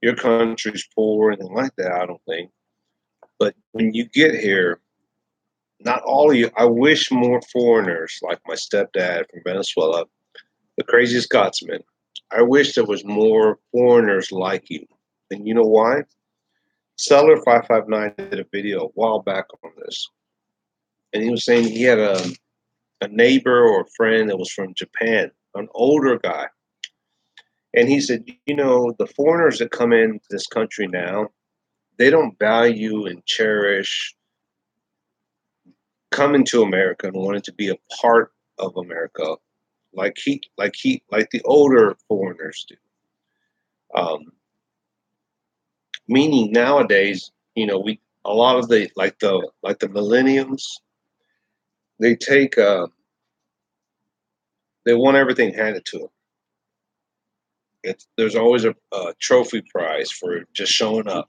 your country's poor or anything like that, I don't think. But when you get here, not all of you, I wish more foreigners like my stepdad from Venezuela, the crazy Scotsman, I wish there was more foreigners like you. And you know why? Seller559 did a video a while back on this. And he was saying he had a neighbor or a friend that was from Japan, an older guy. And he said, you know, the foreigners that come into this country now, they don't value and cherish coming to America and wanting to be a part of America like the older foreigners do. Meaning nowadays, you know, we a lot of the millenniums, they take they want everything handed to them. There's always a trophy prize for just showing up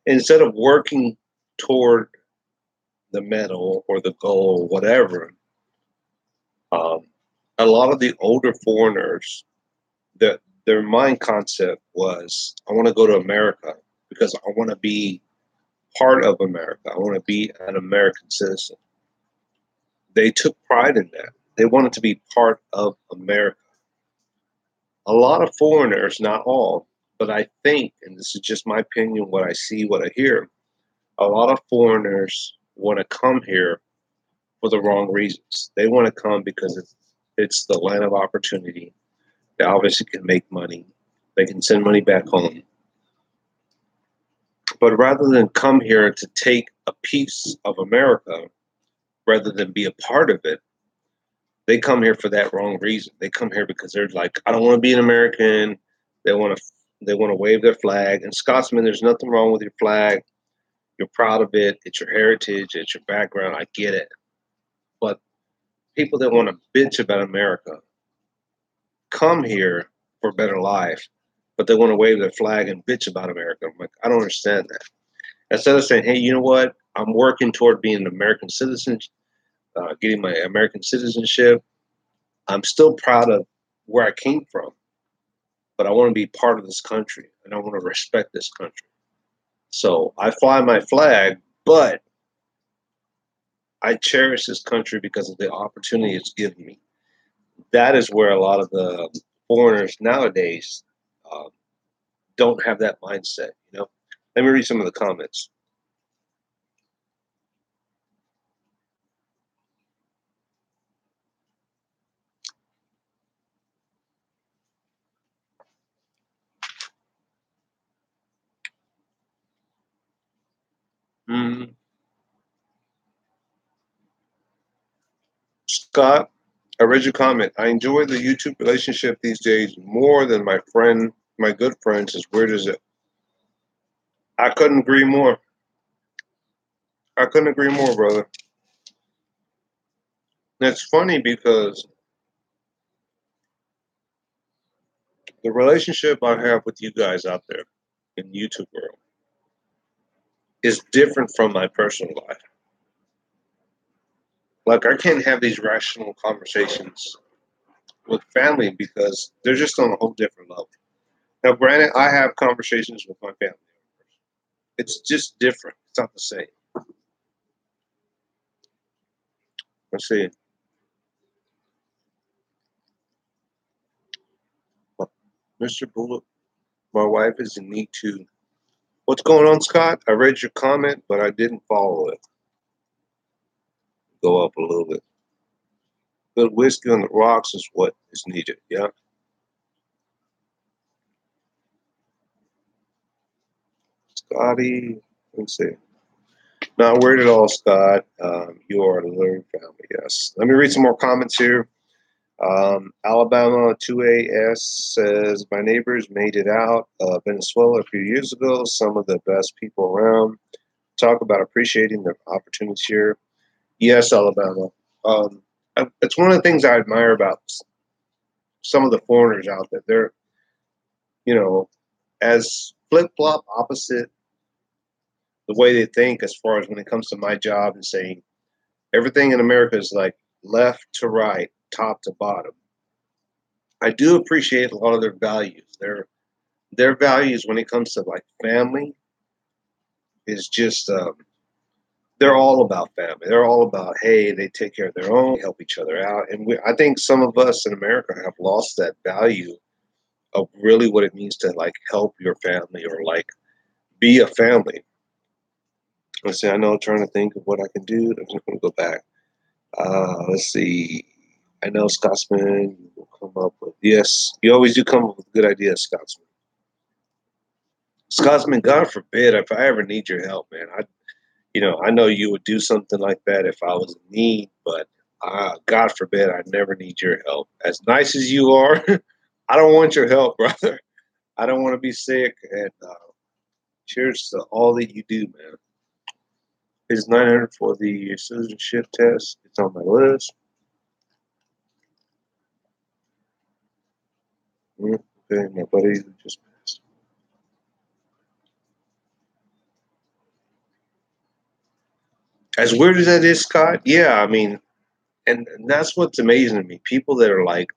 instead of working toward the medal or the goal, or whatever. Um, a lot of the older foreigners, that their mind concept was, I want to go to America because I want to be part of America. I want to be an American citizen. They took pride in that. They wanted to be part of America. A lot of foreigners, not all, but I think, and this is just my opinion, what I see, what I hear, a lot of foreigners want to come here for the wrong reasons. They want to come because it's the land of opportunity. They obviously can make money. They can send money back home. But rather than come here to take a piece of America, rather than be a part of it, they come here for that wrong reason. They come here because they're like, I don't want to be an American. They want to they want to wave their flag. And Scotsman, there's nothing wrong with your flag. You're proud of it. It's your heritage. It's your background. I get it. But people that want to bitch about America come here for a better life, but they want to wave their flag and bitch about America. I'm like, I don't understand that. Instead of saying, hey, you know what? I'm working toward being an American citizen, getting my American citizenship. I'm still proud of where I came from, but I want to be part of this country and I want to respect this country. So I fly my flag, but I cherish this country because of the opportunity it's given me. That is where a lot of the foreigners nowadays um, don't have that mindset. You know, let me read some of the comments. Mm. Scott, I read your comment. I enjoy the YouTube relationship these days more than my good friends, as weird as it. I couldn't agree more. I couldn't agree more, brother. And it's funny because the relationship I have with you guys out there in YouTube world is different from my personal life. Like I can't have these rational conversations with family because they're just on a whole different level. Now, granted, I have conversations with my family. It's just different. It's not the same. Let's see. Mr. Bullet, my wife is in need too. What's going on, Scott? I read your comment, but I didn't follow it. Go up a little bit. Good whiskey on the rocks is what is needed. Yeah. Scotty, let's see. Not worried at all, Scott. You are a learning family, yes. Let me read some more comments here. Alabama 2AS says, my neighbors made it out of Venezuela a few years ago. Some of the best people around. Talk about appreciating the opportunities here. Yes, Alabama. It's one of the things I admire about some of the foreigners out there. They're, you know, as flip-flop opposite the way they think as far as when it comes to my job and saying everything in America is like left to right, top to bottom. I do appreciate a lot of their values. Their values when it comes to like family is just they're all about family. They're all about, hey, they take care of their own, help each other out. And I think some of us in America have lost that value of really what it means to like help your family or like be a family. Let's see, I know I'm trying to think of what I can do. I'm just going to go back. Let's see. I know Scotsman, you will come up with, yes, you always do come up with good ideas, Scotsman. Scotsman, God forbid, if I ever need your help, man, I know you would do something like that if I was in need, but God forbid, I never need your help. As nice as you are, I don't want your help, brother. I don't want to be sick. And cheers to all that you do, man. It's 900 for the citizenship test. It's on my list. Okay, my buddy who just passed. As weird as that is, Scott, yeah, I mean, and that's what's amazing to me. People that are like,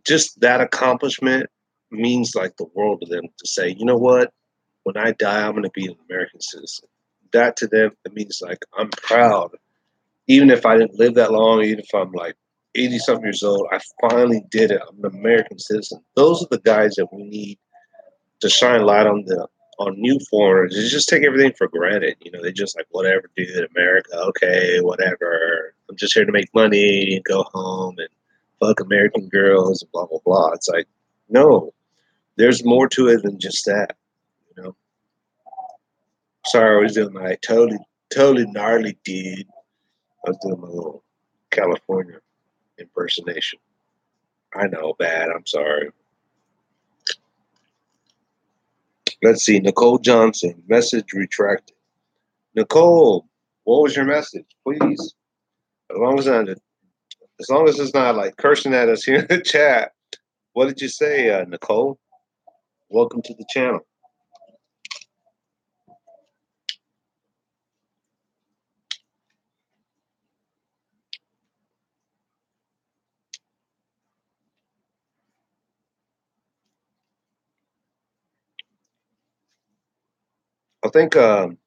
just that accomplishment means like the world to them to say, you know what? When I die, I'm going to be an American citizen. That to them, it means like, I'm proud. Even if I didn't live that long, even if I'm like 80 something years old, I finally did it. I'm an American citizen. Those are the guys that we need to shine light on new foreigners. They just take everything for granted. They just like, whatever, dude, America, okay, whatever. I'm just here to make money and go home and fuck American girls and blah blah blah. It's like, no, there's more to it than just that. You know. Sorry, I was doing my totally gnarly dude. I was doing my little California impersonation. I know, bad. I'm sorry. Let's see. Nicole Johnson, message retracted. Nicole, what was your message? Please, as long as it's not like cursing at us here in the chat. What did you say, Nicole? Welcome to the channel. I think Mr.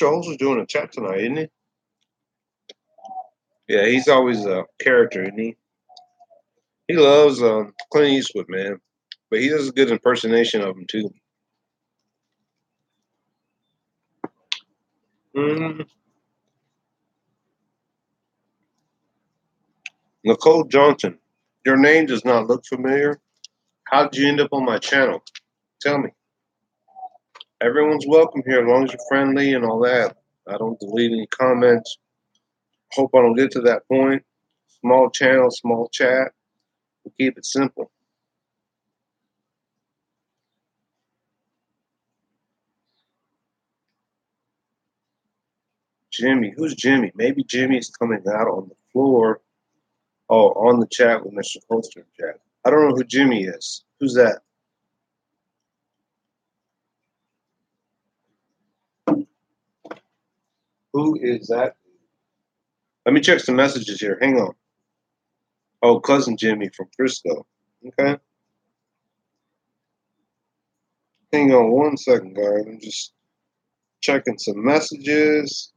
Holmes is doing a chat tonight, isn't he? Yeah, he's always a character, isn't he? He loves Clint Eastwood, man, but he does a good impersonation of him too. Mm. Nicole Johnson, your name does not look familiar. How did you end up on my channel? Tell me. Everyone's welcome here as long as you're friendly and all that. I don't delete any comments. Hope I don't get to that point. Small channel, small chat. We keep it simple. Jimmy, who's Jimmy? Maybe Jimmy's coming out on the floor. Oh, on the chat with Mr. Poster chat. I don't know who Jimmy is. Who's that? Who is that? Let me check some messages here. Hang on. Oh, cousin Jimmy from Frisco. Okay. Hang on one second, guys. I'm just checking some messages.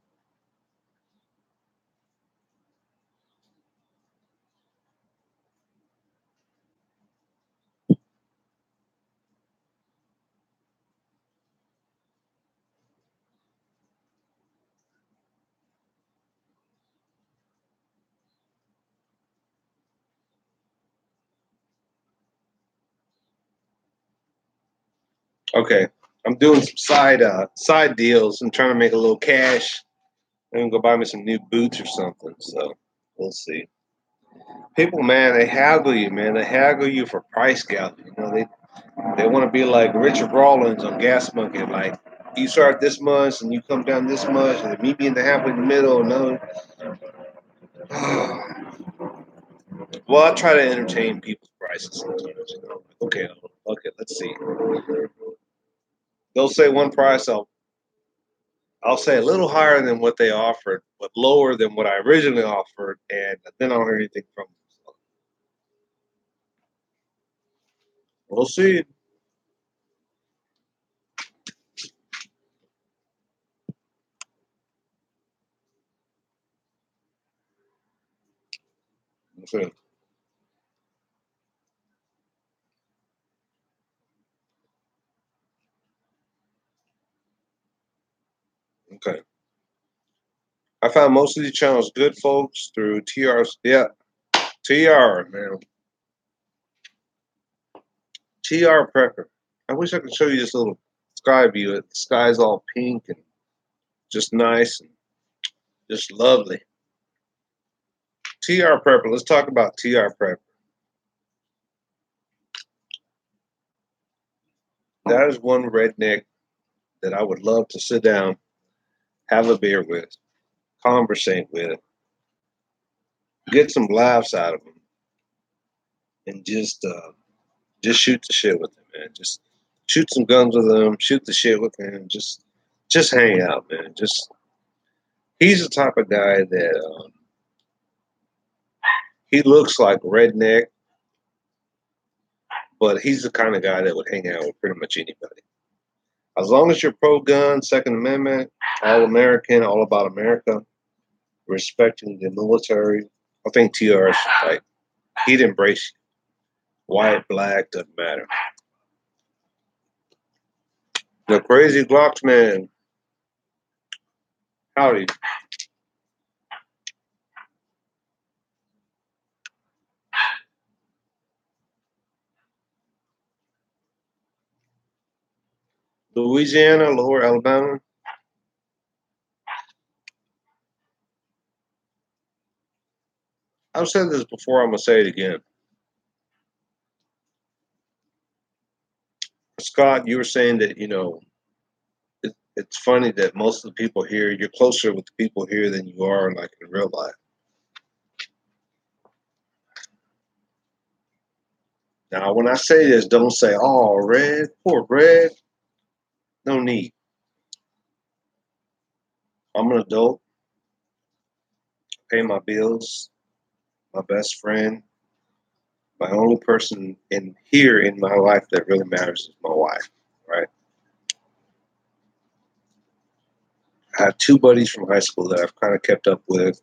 Okay. I'm doing some side deals. I'm trying to make a little cash. I'm gonna go buy me some new boots or something. So we'll see. People, man, they haggle you, man. They haggle you for price gouging. You know, they want to be like Richard Rawlins on Gas Monkey. Like, you start this much and you come down this much, and then meet me in the halfway in the middle. No. Well, I try to entertain people's prices sometimes. You know, okay, let's see. They'll say one price. I'll say a little higher than what they offered, but lower than what I originally offered, and then I don't hear anything from them. So we'll see. Okay. Okay. I found most of these channels good, folks, through TR. Yeah, TR, man. TR Prepper. I wish I could show you this little sky view. The sky's all pink and just nice and just lovely. TR Prepper. Let's talk about TR Prepper. That is one redneck that I would love to sit down, have a beer with, conversate with, get some laughs out of him, and just shoot the shit with him, man. Just shoot some guns with him, shoot the shit with him, just hang out, man. Just he's the type of guy that he looks like redneck, but he's the kind of guy that would hang out with pretty much anybody. As long as you're pro gun, Second Amendment, all American, all about America, respecting the military, I think TR is like he'd embrace you. White, black, doesn't matter. The crazy Glocks man. Howdy. Louisiana, Lower Alabama. I've said this before, I'm gonna say it again. Scott, you were saying that, it's funny that most of the people here, you're closer with the people here than you are like in real life. Now, when I say this, don't say, oh, Red, poor Red. No need. I'm an adult, pay my bills, my best friend. My only person in here in my life that really matters is my wife, right? I have two buddies from high school that I've kind of kept up with,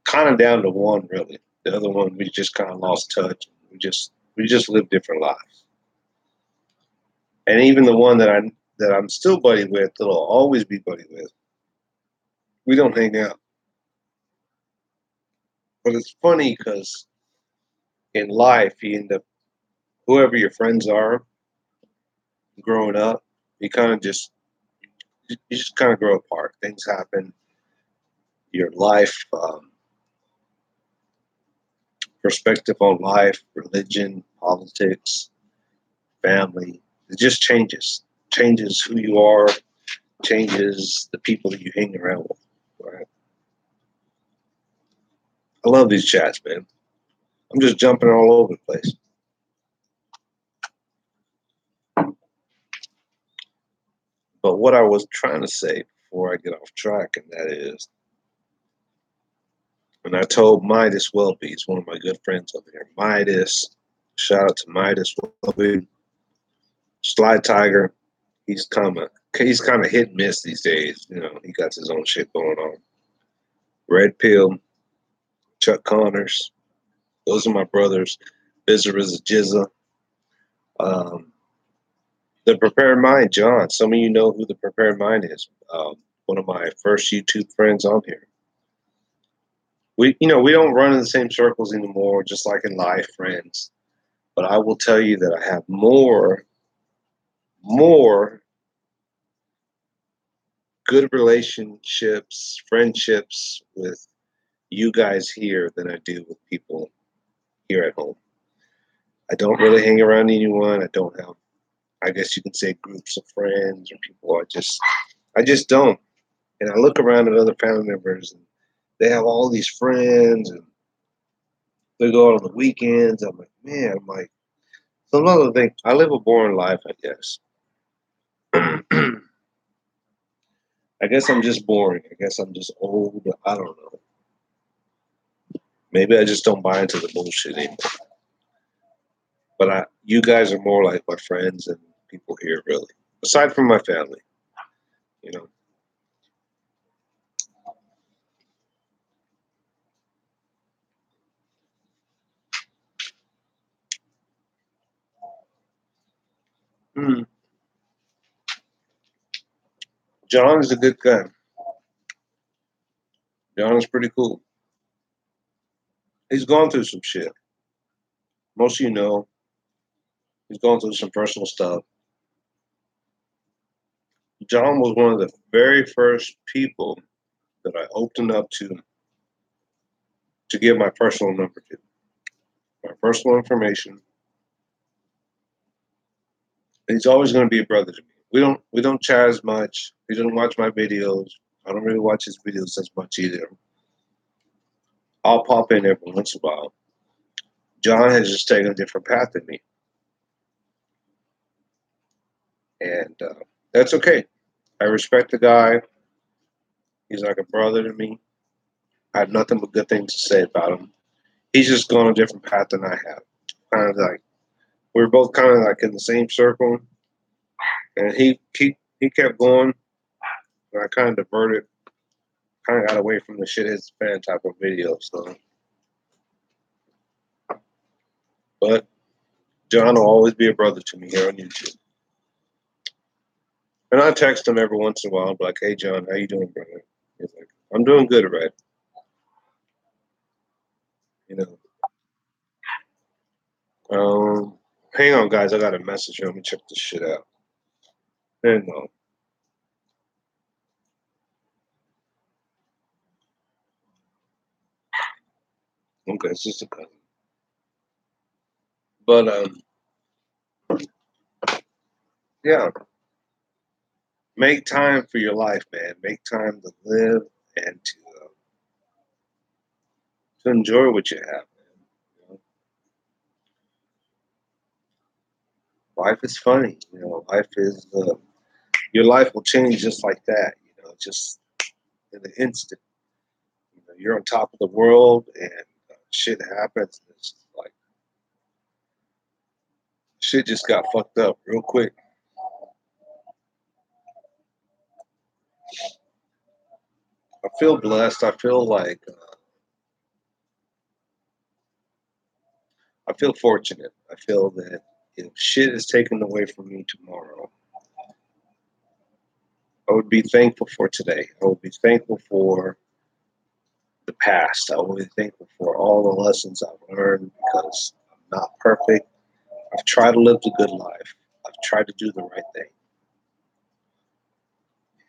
kind of down to one, really. The other one, we just kind of lost touch. We just live different lives. And even the one that I'm still buddy with, that I'll always be buddy with, we don't hang out. But it's funny because in life, you end up, whoever your friends are growing up, you kind of just you just kind of grow apart. Things happen. Your life, perspective on life, religion, politics, family, it just changes. Changes who you are, changes the people that you hang around with. Right? I love these chats, man. I'm just jumping all over the place. But what I was trying to say before I get off track, and that is, and I told Midas Welby, he's one of my good friends over here. Midas, shout out to Midas Welby. Sly Tiger, he's kind of hit and miss these days. You know, he got his own shit going on. Red Pill, Chuck Connors, those are my brothers. Bizzer is a Jizza. The Prepared Mind, John. Some of you know who the Prepared Mind is. One of my first YouTube friends on here. We don't run in the same circles anymore, just like in life, friends. But I will tell you that I have more good relationships, friendships with you guys here than I do with people here at home. I don't really hang around anyone. I don't have, I guess you can say, groups of friends or people. I just don't. And I look around at other family members and they have all these friends and they go out on the weekends. I'm like, man, some other thing. I live a boring life, I guess. I guess I'm just boring. I guess I'm just old. I don't know. Maybe I just don't buy into the bullshit anymore. But you guys are more like my friends and people here, really. Aside from my family, you know. Mm. John is a good guy. John is pretty cool. He's gone through some shit. Most of you know, he's gone through some personal stuff. John was one of the very first people that I opened up to give my personal number to, my personal information. And he's always going to be a brother to me. We don't chat as much. He doesn't watch my videos. I don't really watch his videos as much either. I'll pop in every once in a while. John has just taken a different path than me, and that's okay. I respect the guy. He's like a brother to me. I have nothing but good things to say about him. He's just gone a different path than I have. Kind of like we're both kind of like in the same circle, and he kept going, and I kind of diverted, kind of got away from the shit his fan type of videos. So, but John will always be a brother to me here on YouTube. And I text him every once in a while, like, "Hey, John, how you doing, brother?" He's like, "I'm doing good, Red." You know. Hang on, guys. I got a message here. Let me check this shit out. Hang on. Okay, it's just a cousin. But yeah. Make time for your life, man. Make time to live and to enjoy what you have, man. You know? Life is funny. You know, life is your life will change just like that. You know, just in an instant. You know, you're on top of the world, and shit happens. And it's like shit just got fucked up real quick. I feel blessed. I feel like I feel fortunate. I feel that if shit is taken away from me tomorrow, I would be thankful for today. I would be thankful for the past. I would be thankful for all the lessons I've learned because I'm not perfect. I've tried to live the good life. I've tried to do the right thing.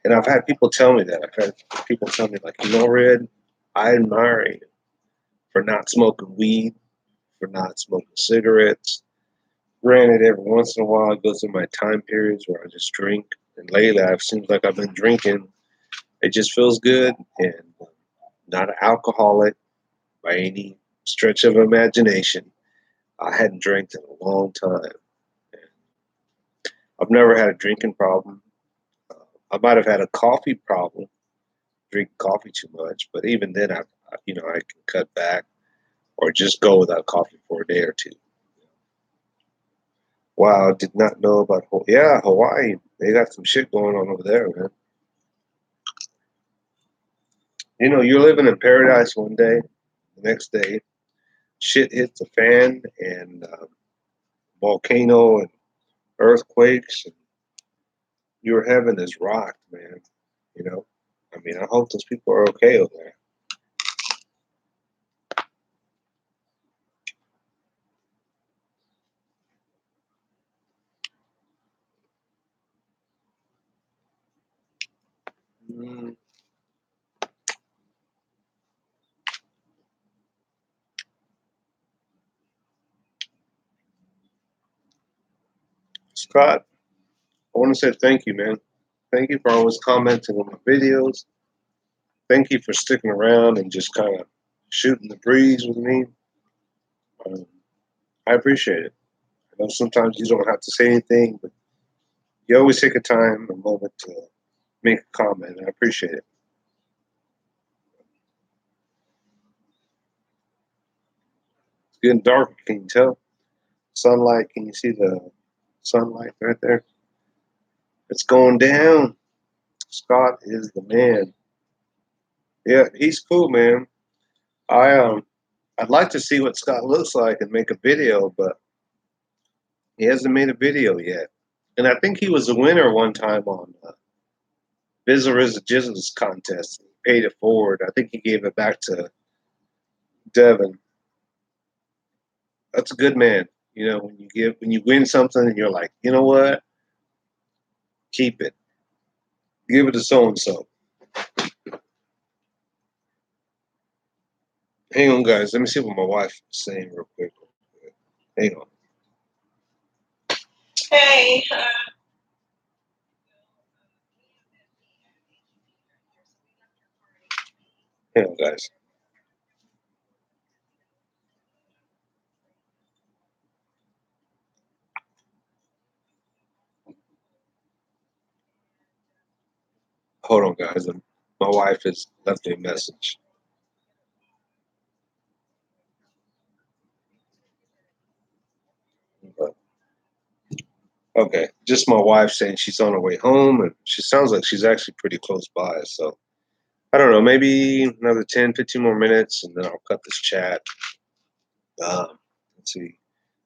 And I've had people tell me that. I've had people tell me, like, you know, Red, I admire you for not smoking weed, for not smoking cigarettes. Granted, every once in a while I go through my time periods where I just drink. And lately, it seems like I've been drinking. It just feels good. And not an alcoholic by any stretch of imagination. I hadn't drank in a long time. I've never had a drinking problem. I might have had a coffee problem, drink coffee too much, but even then, I can cut back or just go without coffee for a day or two. Wow, I did not know about Hawaii. They got some shit going on over there, man. You know, you're living in paradise one day, the next day, shit hits the fan, and volcano and earthquakes, and your heaven is rocked, man. You know, I mean, I hope those people are okay over there. Mm, Scott, I want to say thank you, man. Thank you for always commenting on my videos. Thank you for sticking around and just kind of shooting the breeze with me. Um, I appreciate it. I know sometimes you don't have to say anything, but you always take a moment to make a comment. And I appreciate it. It's getting darker. Can you tell? Sunlight. Can you see the sunlight right there? It's going down. Scott is the man. Yeah, he's cool, man. I I'd like to see what Scott looks like and make a video, but he hasn't made a video yet. And I think he was a winner one time on Bizzle Jizzle's contest. He paid it forward. I think he gave it back to Devin. That's a good man. You know, when you win something and you're like, you know what? Keep it. Give it to so and so. Hang on, guys. Let me see what my wife is saying real quick. Hang on. Hey. Hang on, guys. Hold on, guys. My wife has left me a message. Okay, just my wife saying she's on her way home, and she sounds like she's actually pretty close by. So I don't know, maybe another 10, 15 more minutes, and then I'll cut this chat. Let's see.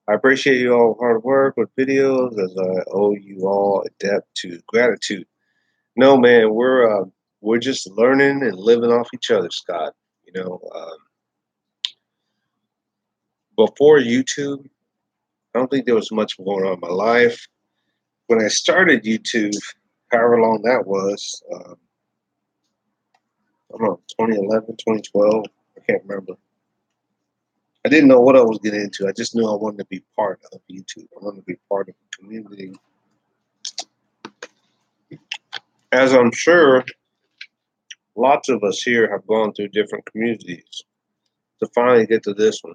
I appreciate you all hard work with videos, as I owe you all a debt to gratitude. No, man, we're just learning and living off each other, Scott. You know, before YouTube, I don't think there was much going on in my life. When I started YouTube, however long that was, I don't know, 2011, 2012, I can't remember. I didn't know what I was getting into. I just knew I wanted to be part of YouTube. I wanted to be part of the community. As I'm sure lots of us here have gone through different communities to finally get to this one.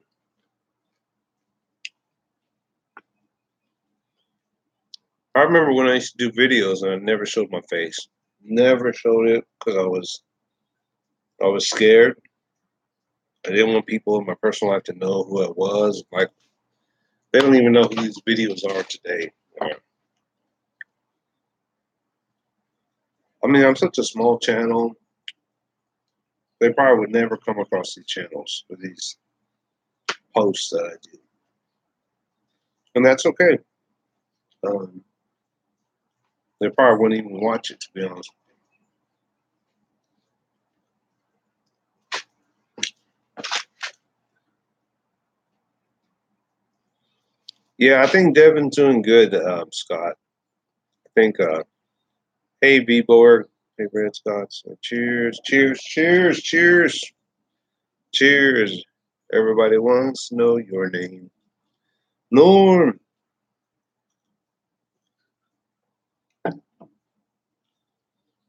I remember when I used to do videos and I never showed my face. Never showed it because I was scared. I didn't want people in my personal life to know who I was. Like, they don't even know who these videos are today. I mean, I'm such a small channel. They probably would never come across these channels or these posts that I do. And that's okay. Um, they probably wouldn't even watch it, to be honest. Yeah, I think Devin's doing good, Scott. I think, hey, V-Borg, Hey, Brad Scott. So cheers, cheers, cheers, cheers, cheers. Everybody wants to know your name. Norm.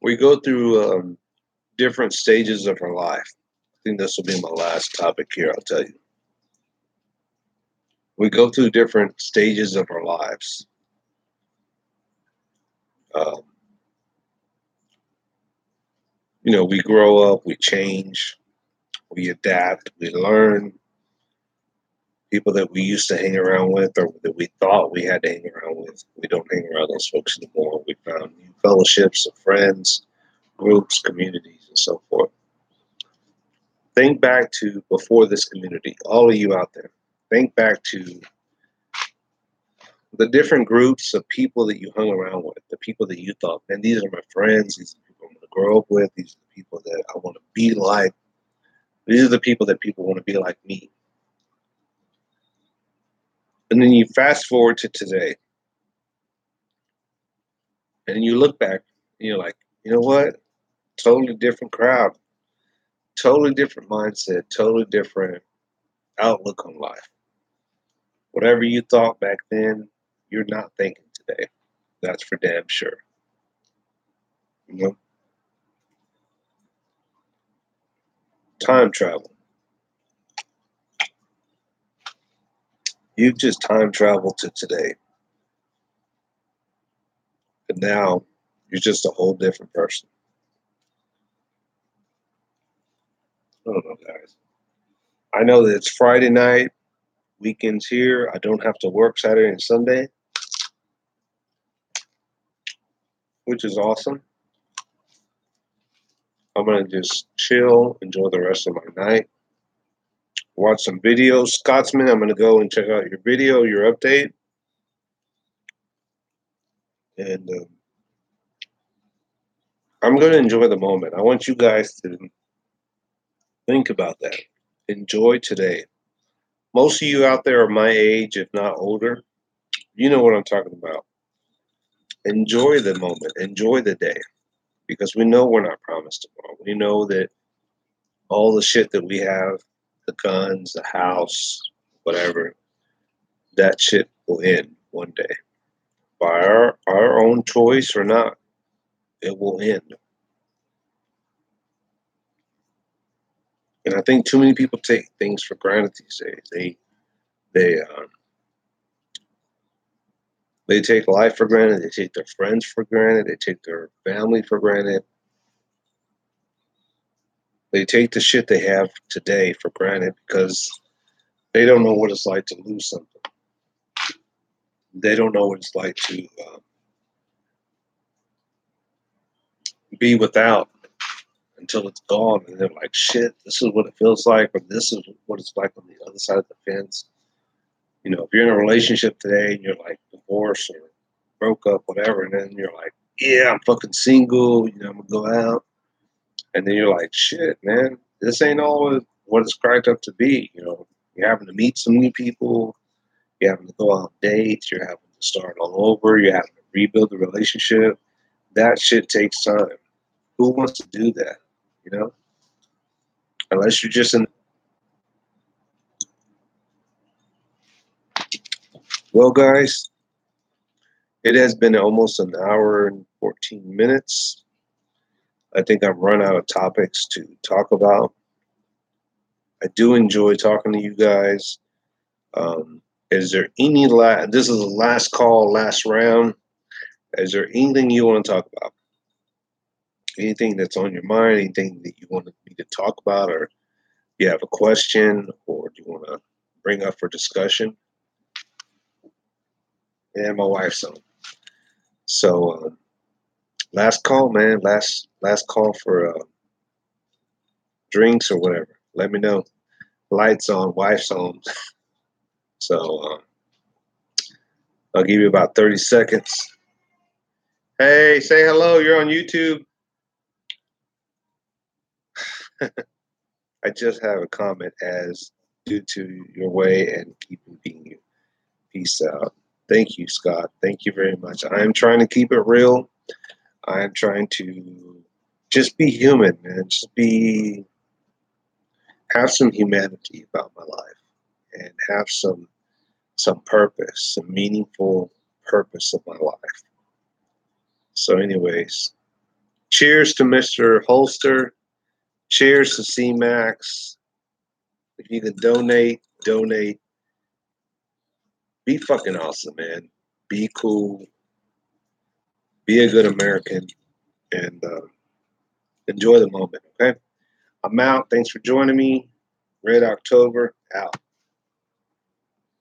We go through different stages of our life. I think this will be my last topic here, I'll tell you. We go through different stages of our lives. Um, we grow up, we change, we adapt, we learn. People that we used to hang around with or that we thought we had to hang around with, we don't hang around those folks anymore. We found new fellowships of friends, groups, communities, and so forth. Think back to before this community, all of you out there. Think back to the different groups of people that you hung around with, the people that you thought, man, these are my friends, these are the people I'm going to grow up with, these are the people that I want to be like, these are the people that people want to be like me. And then you fast forward to today, and then you look back, and you're like, you know what? Totally different crowd, totally different mindset, totally different outlook on life. Whatever you thought back then, you're not thinking today. That's for damn sure. You know? Time travel. You've just time traveled to today. But now you're just a whole different person. I don't know, guys. I know that it's Friday night, weekends here. I don't have to work Saturday and Sunday, which is awesome. I'm going to just chill, enjoy the rest of my night, watch some videos. Scotsman, I'm going to go and check out your video, your update. And I'm going to enjoy the moment. I want you guys to think about that. Enjoy today. Most of you out there are my age, if not older. You know what I'm talking about. Enjoy the moment. Enjoy the day. Because we know we're not promised tomorrow. We know that all the shit that we have, the guns, the house, whatever, that shit will end one day. By our own choice or not, it will end. And I think too many people take things for granted these days. They take life for granted. They take their friends for granted. They take their family for granted. They take the shit they have today for granted because they don't know what it's like to lose something. They don't know what it's like to be without until it's gone. And they're like, shit, this is what it feels like, or this is what it's like on the other side of the fence. If you're in a relationship today and you're like divorced or broke up, whatever, and then you're like, yeah, I'm fucking single, I'm gonna go out. And then you're like, shit, man, this ain't all what it's cracked up to be. You're having to meet some new people, you're having to go on dates, you're having to start all over, you're having to rebuild the relationship. That shit takes time. Who wants to do that? Unless you're just in. Well, guys, it has been almost an hour and 14 minutes. I think I've run out of topics to talk about. I do enjoy talking to you guys. Is there any this is the last call, last round. Is there anything you want to talk about? Anything that's on your mind, anything that you want me to talk about, or you have a question, or do you want to bring up for discussion? Yeah, my wife's on. So, last call, man. Last call for drinks or whatever. Let me know. Lights on, wife's on. So I'll give you about 30 seconds. Hey, say hello. You're on YouTube. I just have a comment as due to your way and keeping being you. Peace out. Thank you, Scott. Thank you very much. I am trying to keep it real. I am trying to just be human, man. Have some humanity about my life, and have some purpose, some meaningful purpose of my life. So, anyways, cheers to Mr. Holster. Cheers to C-Max. If you can donate. Be fucking awesome, man. Be cool. Be a good American, and enjoy the moment. Okay, I'm out. Thanks for joining me. Red October out.